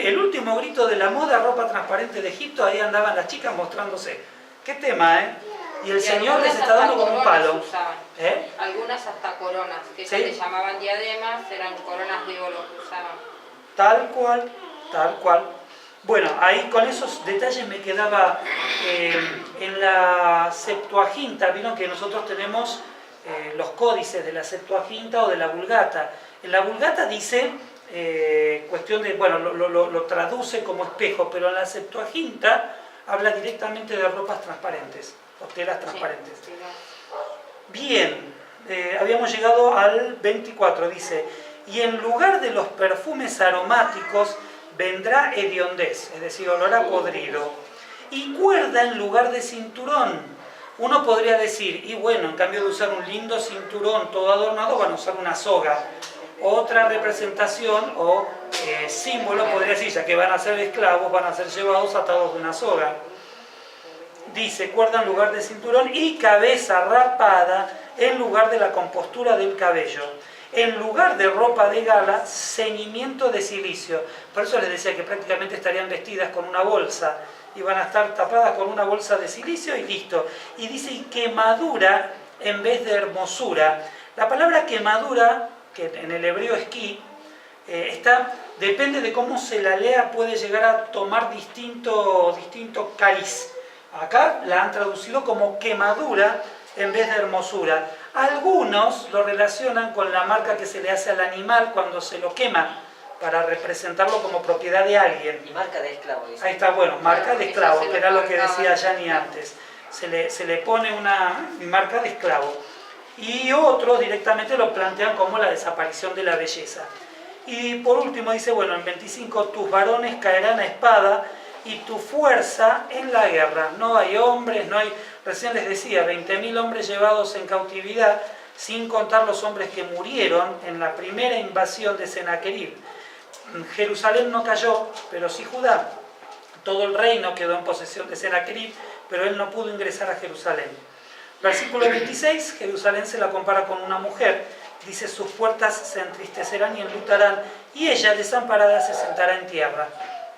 El último grito de la moda, ropa transparente de Egipto, ahí andaban las chicas mostrándose. ¿Qué tema, Y el Señor les está dando como un palo. Algunas hasta coronas, que ¿Sí? se le llamaban diademas, eran coronas de oro que usaban. Tal cual, tal cual. Bueno, ahí con esos detalles me quedaba en la Septuaginta. Vieron que nosotros tenemos los códices de la Septuaginta o de la Vulgata. En la Vulgata dice, cuestión de, bueno, lo traduce como espejo, pero en la Septuaginta habla directamente de ropas transparentes, o telas transparentes. Sí, Bien, habíamos llegado al 24, dice, y en lugar de los perfumes aromáticos vendrá hediondez, es decir, olor a podrido, y cuerda en lugar de cinturón. Uno podría decir, y bueno, en cambio de usar un lindo cinturón todo adornado, van a usar una soga. Otra representación o símbolo podría decir, ya que van a ser esclavos, van a ser llevados atados de una soga. Dice, cuerda en lugar de cinturón y cabeza rapada en lugar de la compostura del cabello. En lugar de ropa de gala, ceñimiento de cilicio. Por eso les decía que prácticamente estarían vestidas con una bolsa. Y van a estar tapadas con una bolsa de silicio y listo. Y dice, y quemadura en vez de hermosura. La palabra quemadura, que en el hebreo esquí, depende de cómo se la lea, puede llegar a tomar distinto cariz. Acá la han traducido como quemadura en vez de hermosura. Algunos lo relacionan con la marca que se le hace al animal cuando se lo quema, para representarlo como propiedad de alguien. Y marca de esclavo. Dice. Ahí está, bueno, marca de esclavo, que era lo que decía Yani antes. Se le pone una marca de esclavo. Y otros directamente lo plantean como la desaparición de la belleza. Y por último dice, bueno, en 25, tus varones caerán a espada y tu fuerza en la guerra. No hay hombres, no hay... Recién les decía, 20.000 hombres llevados en cautividad, sin contar los hombres que murieron en la primera invasión de Sennacherib. Jerusalén no cayó, pero sí Judá. Todo el reino quedó en posesión de Sennacherib, pero él no pudo ingresar a Jerusalén. Versículo 26, Jerusalén se la compara con una mujer. Dice, sus puertas se entristecerán y enlutarán, y ella desamparada se sentará en tierra.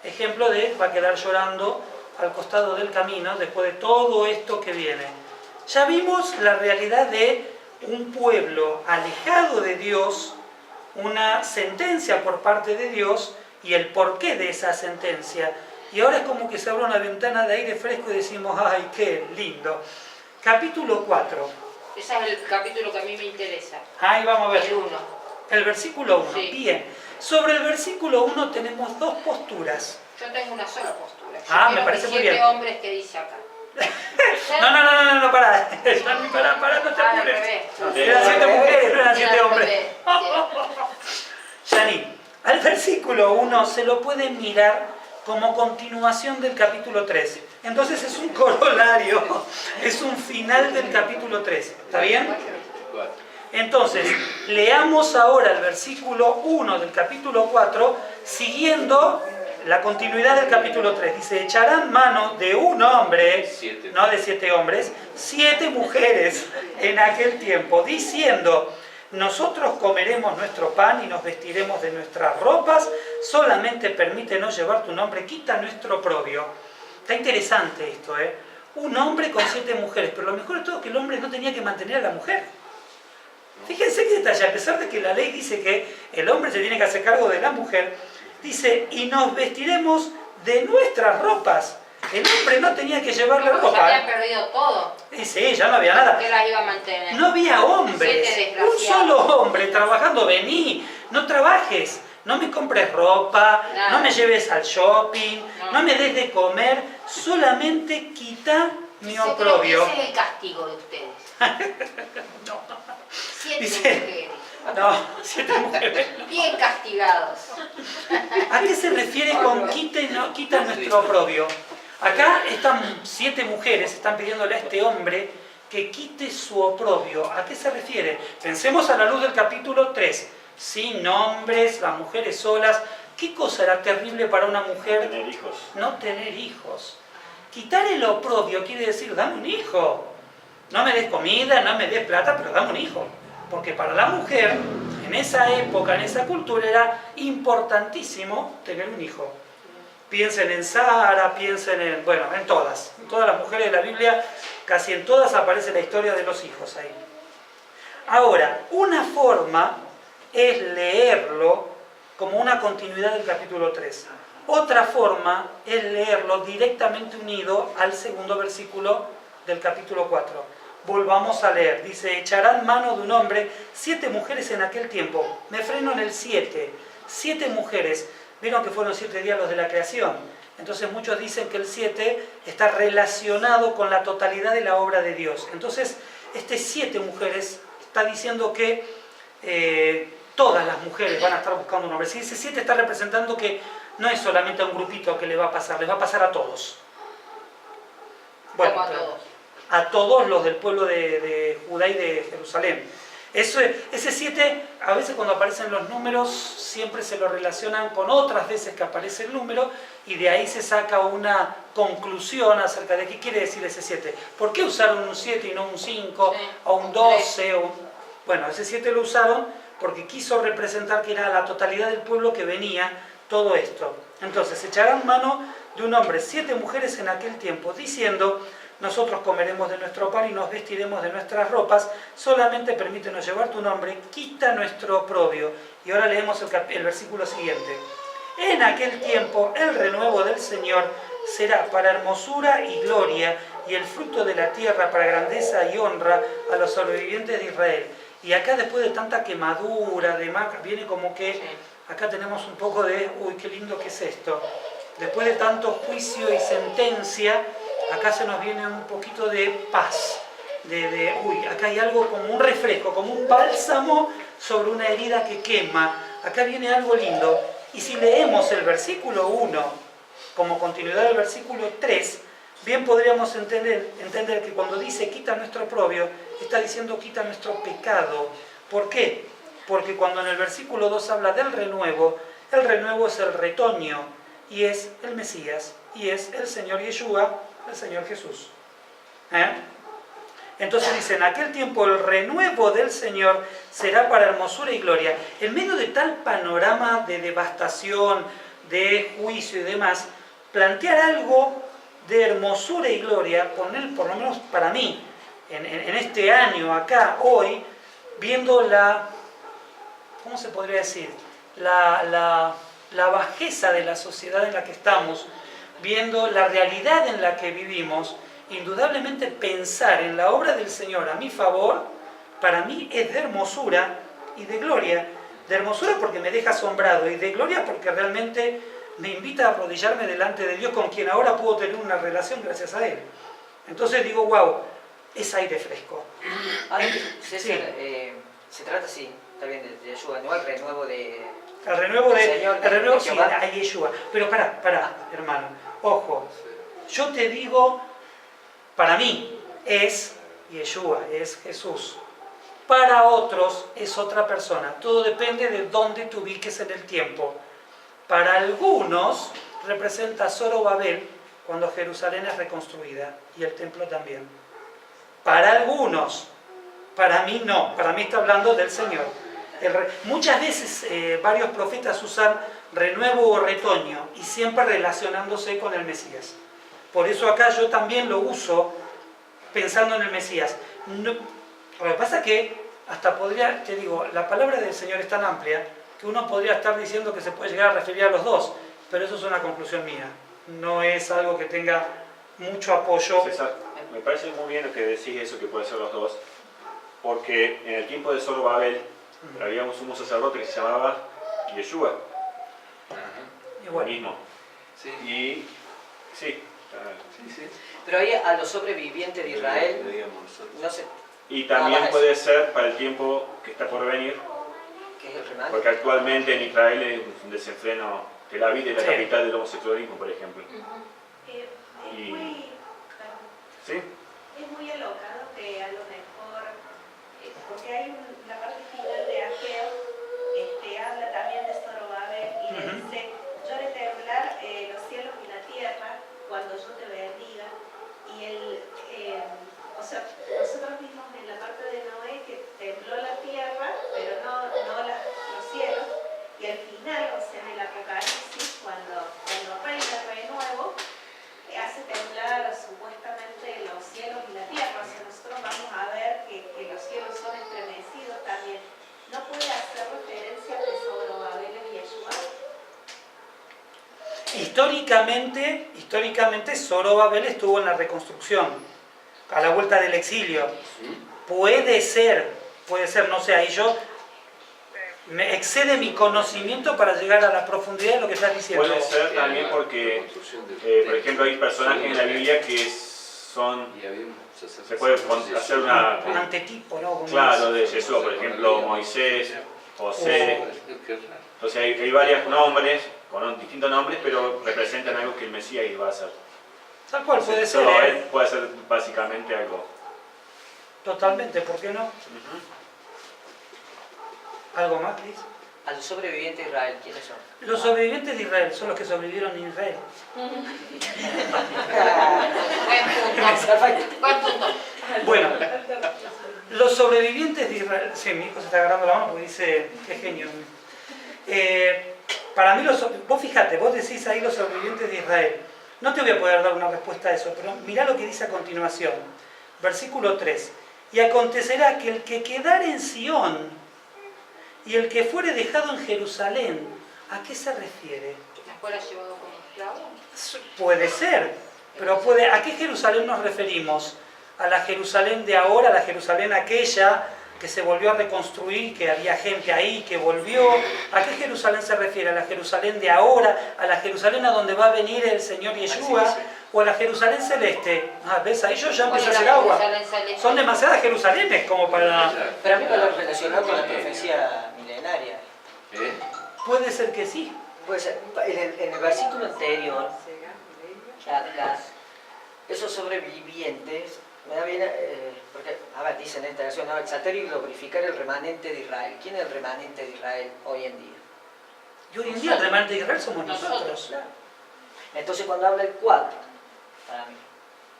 Ejemplo de, va a quedar llorando al costado del camino después de todo esto que viene. Ya vimos la realidad de un pueblo alejado de Dios, una sentencia por parte de Dios y el porqué de esa sentencia. Y ahora es como que se abre una ventana de aire fresco y decimos, ¡ay, qué lindo! Capítulo 4. Ese es el capítulo que a mí me interesa. Ahí vamos a ver. El 1. El versículo 1. Sí. Bien. Sobre el versículo 1 tenemos dos posturas. Yo tengo una sola postura. Yo Me parece muy bien. 7 hombres que dice acá. No, pará. Pará, no te apures. Eran 7 mujeres, no eran 7 hombres. Yani, al versículo 1 se lo puede mirar como continuación del capítulo 3. Entonces es un corolario, es un final del capítulo 3. ¿Está bien? Entonces, leamos ahora el versículo 1 del capítulo 4, siguiendo la continuidad del capítulo 3. Dice, echarán mano de un hombre, no de 7 hombres, 7 mujeres en aquel tiempo, diciendo, nosotros comeremos nuestro pan y nos vestiremos de nuestras ropas, solamente permítenos llevar tu nombre, quita nuestro oprobio. Está interesante esto, ¿eh? Un hombre con 7 mujeres, pero lo mejor de todo es que el hombre no tenía que mantener a la mujer. Fíjense qué detalle, a pesar de que la ley dice que el hombre se tiene que hacer cargo de la mujer, dice, y nos vestiremos de nuestras ropas. El hombre no tenía que llevarle ropa. Ya habían perdido todo. Sí, ya no había nada. ¿Qué las iba a mantener? No había hombres. Un solo hombre trabajando. Vení, no trabajes. No me compres ropa, no me lleves al shopping, no me des de comer. Solamente quita mi oprobio. Ese es el castigo de ustedes. No. 7 Dice, mujeres. No, 7 mujeres. Bien castigados. ¿A qué se refiere con quita nuestro oprobio? Acá están 7 mujeres, están pidiéndole a este hombre que quite su oprobio. ¿A qué se refiere? Pensemos a la luz del capítulo 3. Sin hombres, las mujeres solas. ¿Qué cosa era terrible para una mujer? Tener hijos. No tener hijos. Quitar el oprobio quiere decir, dame un hijo. No me des comida, no me des plata, pero dame un hijo. Porque para la mujer, en esa época, en esa cultura, era importantísimo tener un hijo. Piensen en Sara, piensen en, bueno, en todas. En todas las mujeres de la Biblia, casi en todas aparece la historia de los hijos ahí. Ahora, una forma es leerlo como una continuidad del capítulo 3. Otra forma es leerlo directamente unido al segundo versículo del capítulo 4. Volvamos a leer. Dice, echarán mano de un hombre, 7 mujeres en aquel tiempo. Me freno en el 7. 7 mujeres. Vieron que fueron 7 días los de la creación. Entonces muchos dicen que el 7 está relacionado con la totalidad de la obra de Dios. Entonces, 7 mujeres está diciendo que todas las mujeres van a estar buscando un hombre. Si ese 7 está representando que no es solamente a un grupito que les va a pasar a todos. Bueno, ¿Cómo a todos? A todos los del pueblo de Judá y de Jerusalén. Ese 7, a veces cuando aparecen los números, siempre se lo relacionan con otras veces que aparece el número y de ahí se saca una conclusión acerca de qué quiere decir ese 7. ¿Por qué usaron un 7 y no un 5 o un 12? Bueno, ese 7 lo usaron porque quiso representar que era la totalidad del pueblo que venía todo esto. Entonces, echarán mano de un hombre, 7 mujeres en aquel tiempo, diciendo: nosotros comeremos de nuestro pan y nos vestiremos de nuestras ropas, solamente permítenos llevar tu nombre, quita nuestro oprobio. Y ahora leemos el versículo siguiente. En aquel tiempo el renuevo del Señor será para hermosura y gloria, y el fruto de la tierra para grandeza y honra a los sobrevivientes de Israel. Y acá, después de tanta quemadura, viene como que acá tenemos un poco de, uy, qué lindo que es esto. Después de tanto juicio y sentencia, acá se nos viene un poquito de paz, uy, acá hay algo como un refresco, como un bálsamo sobre una herida que quema. Acá viene algo lindo. Y si leemos el versículo 1 como continuidad del versículo 3, bien podríamos entender que cuando dice quita nuestro oprobio, está diciendo quita nuestro pecado. ¿Por qué? Porque cuando en el versículo 2 habla del renuevo, el renuevo es el retoño, y es el Mesías, y es el Señor Yeshua, el Señor Jesús. Entonces dice, en aquel tiempo el renuevo del Señor será para hermosura y gloria. En medio de tal panorama de devastación, de juicio y demás, plantear algo de hermosura y gloria, por lo menos para mí, en este año, acá, hoy, viendo ¿cómo se podría decir? La bajeza de la sociedad en la que estamos, viendo la realidad en la que vivimos, indudablemente pensar en la obra del Señor a mi favor, para mí es de hermosura y de gloria. De hermosura porque me deja asombrado, y de gloria porque realmente me invita a arrodillarme delante de Dios, con quien ahora puedo tener una relación gracias a Él. Entonces digo, wow, es aire fresco. César, se trata, sí, está bien, de Yeshua, ¿no? El renuevo de... El renuevo sí, Jehová. a Yeshua. Pero pará, hermano, ojo, yo te digo, para mí es Yeshua, es Jesús. Para otros es otra persona. Todo depende de dónde te ubiques en el tiempo. Para algunos representa Zorobabel cuando Jerusalén es reconstruida y el templo también. Para algunos, para mí no, para mí está hablando del Señor. Muchas veces varios profetas usan renuevo o retoño y siempre relacionándose con el Mesías. Por eso acá yo también lo uso pensando en el Mesías. No, lo que pasa es que hasta podría, te digo, la palabra del Señor es tan amplia que uno podría estar diciendo que se puede llegar a referir a los dos, pero eso es una conclusión mía. No es algo que tenga mucho apoyo. César, me parece muy bien lo que decís, eso que puede ser los dos, porque en el tiempo de Zorobabel había un sumo sacerdote que se llamaba Yeshua, Y lo bueno, mismo. Sí. Y sí, Sí. Pero ahí a los sobrevivientes de Israel, Digamos nosotros. no sé y también más. puede ser para el tiempo que está por venir, qué es el remanente. porque actualmente en Israel es un desenfreno, que la vida es la Sí. capital del homosexualismo, por ejemplo. Es Y- muy, ¿Sí? es muy alocado que a lo mejor, porque hay la parte final de Ageo, habla también de Zorobabel y le dice, yo haré temblar los cielos y la tierra cuando yo te bendiga. Y o sea, nosotros vimos en la parte de Noé que tembló la tierra, pero no los cielos. Y al final, o sea, en el Apocalipsis, cuando reina el renuevo, hace temblar supuestamente los cielos y la tierra. O sea, nosotros vamos a ver que los cielos son estremecidos también. ¿No puede hacer referencia a que Zorobabel es Yeshua? Históricamente Zorobabel estuvo en la reconstrucción, a la vuelta del exilio. Puede ser, no sé, ahí yo me excede mi conocimiento para llegar a la profundidad de lo que estás diciendo. Puede ser también porque, por ejemplo, hay personajes en la Biblia que son, se puede hacer una, Antetipo, ¿no? Como claro, de dice. Yeshua, por ejemplo, Moisés, José. Entonces hay varios nombres, con distintos nombres, pero representan algo que el Mesías iba a hacer. Tal cual puede ser, Solo él puede hacer básicamente algo. Totalmente, ¿por qué no? ¿Algo más, Liz? A los sobrevivientes de Israel, ¿quiénes son? Los sobrevivientes de Israel son los que sobrevivieron en Israel. Buen punto. Bueno, los sobrevivientes de Israel... Sí, mi hijo se está agarrando la mano porque dice, qué genio. Para mí, vos fíjate, vos decís ahí los sobrevivientes de Israel. No te voy a poder dar una respuesta a eso, pero mirá lo que dice a continuación. Versículo 3. Y acontecerá que el que quedare en Sión y el que fuere dejado en Jerusalén, ¿a qué se refiere? ¿Las fuera llevado como esclavo? Puede ser, pero ¿a qué Jerusalén nos referimos? ¿A la Jerusalén de ahora, a la Jerusalén aquella que se volvió a reconstruir, que había gente ahí, que volvió? ¿A qué Jerusalén se refiere? ¿A la Jerusalén de ahora? ¿A la Jerusalén a donde va a venir el Señor Yeshua? Sí, sí. ¿O a la Jerusalén celeste? ¿Ves? Ahí yo ya empecé a hacer agua. Son demasiadas Jerusalenes como para... Pero a mí me lo relacionado con la profecía milenaria. Puede ser que sí. Pues en el versículo anterior, esos sobrevivientes, me da bien, porque, a ver, dice en esta versión, exaltar y glorificar el remanente de Israel. ¿Quién es el remanente de Israel hoy en día? Y hoy en día el remanente de Israel somos nosotros. Claro. Entonces cuando habla el 4, para mí,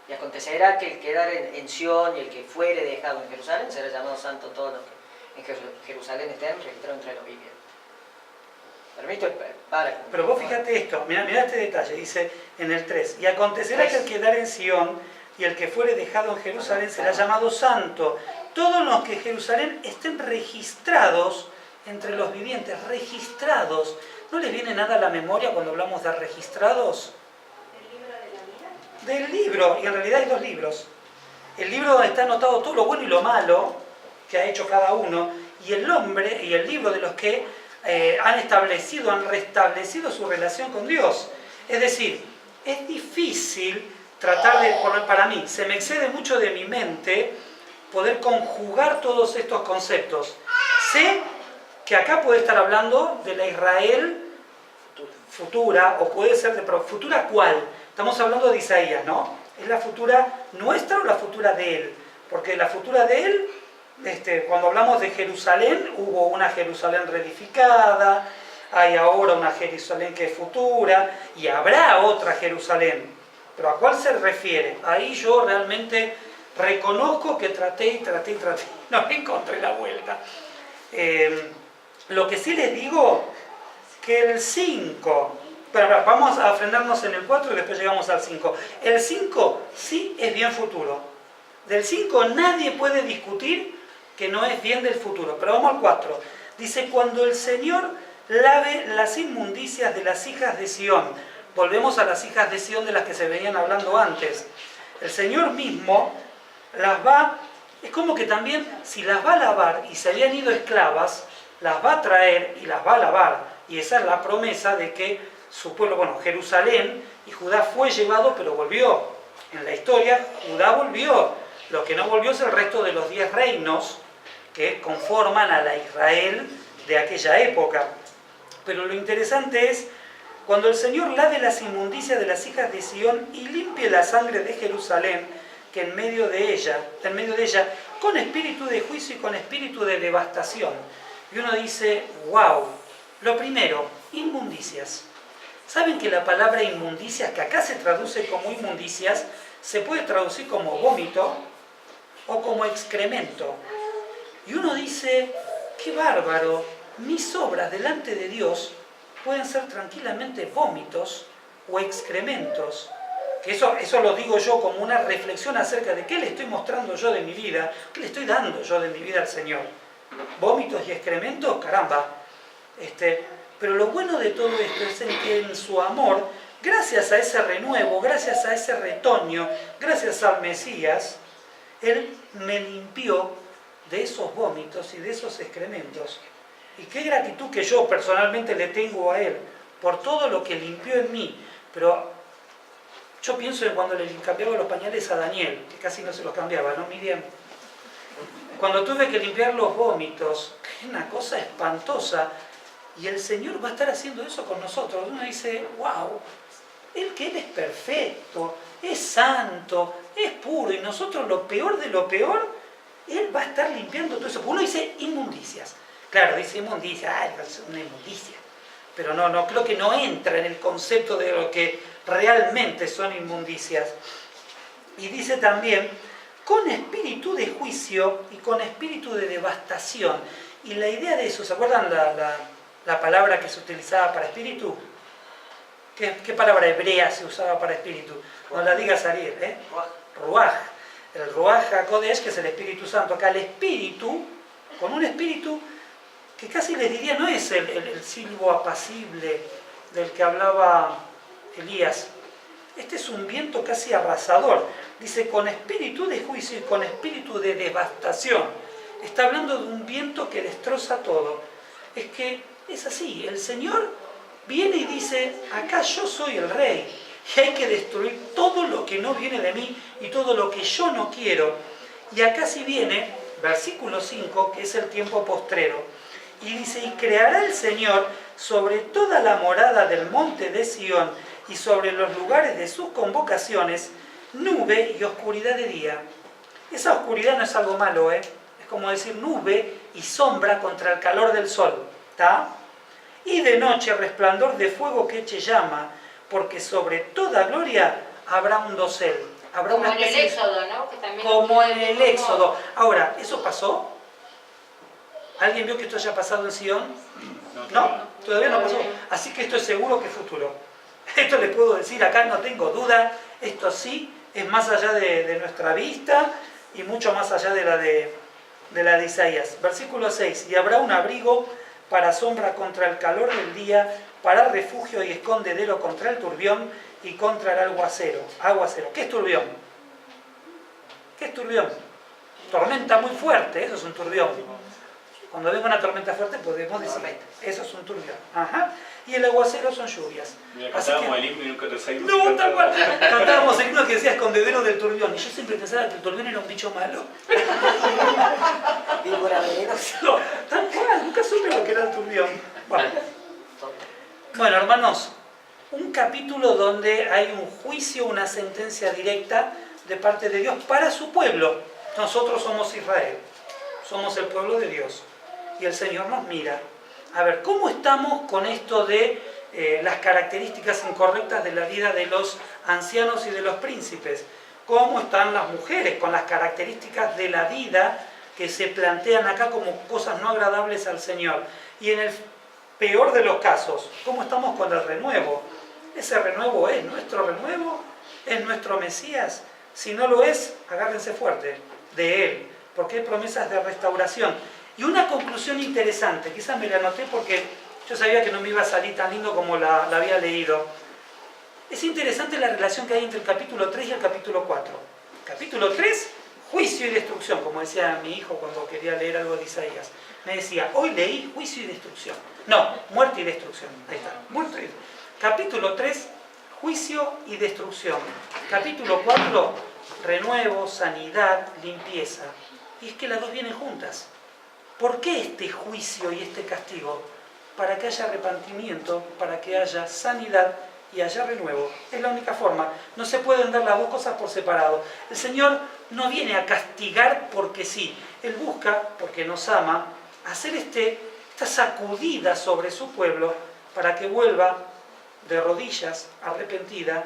y acontecerá que el quedar en Sión y el que fuere dejado en Jerusalén será llamado santo todos los que en Jerusalén estén registrados entre los vivientes. Permito, pero vos fíjate esto, mirá este detalle, dice en el 3, y acontecerá que el quedar en Sión y el que fuere dejado en Jerusalén será llamado santo. Todos los que en Jerusalén estén registrados entre los vivientes, registrados. ¿No les viene nada a la memoria cuando hablamos de registrados? ¿El libro de la vida? Del libro, y en realidad hay dos libros. El libro donde está anotado todo lo bueno y lo malo que ha hecho cada uno, y el nombre y el libro de los que han restablecido su relación con Dios. Es decir, es difícil tratar de, para mí, se me excede mucho de mi mente poder conjugar todos estos conceptos. Sé que acá puede estar hablando de la Israel futura, o puede ser de futura ¿cuál? Estamos hablando de Isaías, ¿no? ¿Es la futura nuestra o la futura de él? Porque la futura de él, cuando hablamos de Jerusalén, hubo una Jerusalén reedificada, hay ahora una Jerusalén que es futura, y habrá otra Jerusalén. ¿Pero a cuál se refiere? Ahí yo realmente reconozco que traté y no encontré la vuelta. Lo que sí les digo, que el 5, pero vamos a frenarnos en el 4 y después llegamos al 5. El 5 sí es bien futuro. Del 5 nadie puede discutir que no es bien del futuro. Pero vamos al 4. Dice, cuando el Señor lave las inmundicias de las hijas de Sión. Volvemos a las hijas de Sión de las que se venían hablando antes. El Señor mismo las va, es como que también si las va a lavar y se habían ido esclavas, las va a traer y las va a lavar. Y esa es la promesa de que su pueblo, bueno, Jerusalén y Judá fue llevado, pero volvió. En la historia, Judá volvió. Lo que no volvió es el resto de los 10 reinos que conforman a la Israel de aquella época. Pero lo interesante es, cuando el Señor lave las inmundicias de las hijas de Sión y limpie la sangre de Jerusalén, que en medio de ella, con espíritu de juicio y con espíritu de devastación. Y uno dice, wow. Lo primero, inmundicias. ¿Saben que la palabra inmundicias, que acá se traduce como inmundicias, se puede traducir como vómito o como excremento? Y uno dice, qué bárbaro, mis obras delante de Dios pueden ser tranquilamente vómitos o excrementos. Que eso lo digo yo como una reflexión acerca de qué le estoy mostrando yo de mi vida, qué le estoy dando yo de mi vida al Señor. Vómitos y excrementos, caramba. Pero lo bueno de todo esto es en que en su amor, gracias a ese renuevo, gracias a ese retoño, gracias al Mesías, Él me limpió de esos vómitos y de esos excrementos. Y qué gratitud que yo personalmente le tengo a Él por todo lo que limpió en mí. Pero yo pienso en cuando le cambiaba los pañales a Daniel, que casi no se los cambiaba, ¿no, Miriam? Cuando tuve que limpiar los vómitos, que es una cosa espantosa. Y el Señor va a estar haciendo eso con nosotros. Uno dice, wow, Él es perfecto, es santo, es puro. Y nosotros lo peor de lo peor, Él va a estar limpiando todo eso. Uno dice inmundicias. Claro, dice inmundicia, es una inmundicia. Pero no, creo que no entra en el concepto de lo que realmente son inmundicias. Y dice también, con espíritu de juicio y con espíritu de devastación. Y la idea de eso, ¿se acuerdan la palabra que se utilizaba para espíritu? ¿Qué palabra hebrea se usaba para espíritu? No la digas Ariel, ¿eh? Ruaj. El Ruaj HaKodesh, que es el Espíritu Santo. Acá el espíritu, con un espíritu que casi les diría, no es el silbo apacible del que hablaba Elías. Este es un viento casi arrasador. Dice, con espíritu de juicio y con espíritu de devastación. Está hablando de un viento que destroza todo. Es que es así, el Señor viene y dice, acá yo soy el rey, y hay que destruir todo lo que no viene de mí y todo lo que yo no quiero. Y acá sí viene, versículo 5, que es el tiempo postrero, y dice, y creará el Señor sobre toda la morada del monte de Sión y sobre los lugares de sus convocaciones, nube y oscuridad de día. Esa oscuridad no es algo malo, es como decir nube y sombra contra el calor del sol, ¿está? Y de noche resplandor de fuego que eche llama, porque sobre toda gloria habrá un dosel. Habrá como una en el especie, Éxodo, ¿no? Que también como en tiene el mismo- Éxodo. Ahora, ¿eso pasó? ¿Alguien vio que esto haya pasado en Sion? No, todavía no pasó. Así que esto es seguro que es futuro. Esto les puedo decir, acá no tengo duda, esto sí es más allá de nuestra vista y mucho más allá de la de Isaías. Versículo 6, y habrá un abrigo para sombra contra el calor del día, para refugio y escondedero contra el turbión y contra el aguacero. ¿Qué es turbión? ¿Qué es turbión? Tormenta muy fuerte, eso es un turbión. Cuando venga una tormenta fuerte podemos decir, eso es un turbión. Ajá. Y el aguacero son lluvias. Mira, Así cantábamos que- el himno y nunca te salimos. No, tal cual. Cantábamos el himno que decía escondedero del turbión. Y yo siempre pensaba que el turbión era un bicho malo. Víbora venenosa. No, tal cual, nunca supe lo que era el turbión. Bueno, hermanos, un capítulo donde hay un juicio, una sentencia directa de parte de Dios para su pueblo. Nosotros somos Israel, somos el pueblo de Dios. Y el Señor nos mira. A ver, ¿cómo estamos con esto de las características incorrectas de la vida de los ancianos y de los príncipes? ¿Cómo están las mujeres con las características de la vida que se plantean acá como cosas no agradables al Señor? Y en el peor de los casos, ¿cómo estamos con el renuevo? ¿Ese renuevo es nuestro renuevo? ¿Es nuestro Mesías? Si no lo es, agárrense fuerte de Él, porque hay promesas de restauración. Y una conclusión interesante, quizás me la anoté porque yo sabía que no me iba a salir tan lindo como la había leído. Es interesante la relación que hay entre el capítulo 3 y el capítulo 4. Capítulo 3, juicio y destrucción, como decía mi hijo cuando quería leer algo de Isaías. Me decía, hoy leí juicio y destrucción. No, muerte y destrucción. Ahí está, muerte y destrucción. Capítulo 3, juicio y destrucción. Capítulo 4, renuevo, sanidad, limpieza. Y es que las dos vienen juntas. ¿Por qué este juicio y este castigo? Para que haya arrepentimiento, para que haya sanidad y haya renuevo. Es la única forma. No se pueden dar las dos cosas por separado. El Señor no viene a castigar porque sí. Él busca, porque nos ama, hacer esta sacudida sobre su pueblo para que vuelva de rodillas, arrepentida,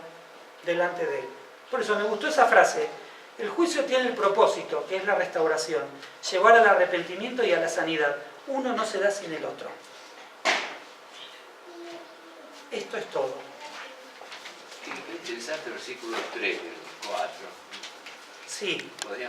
delante de Él. Por eso me gustó esa frase. El juicio tiene el propósito, que es la restauración, llevar al arrepentimiento y a la sanidad. Uno no se da sin el otro. Esto es todo. Qué interesante el versículo 3 del 4. Sí. Podrían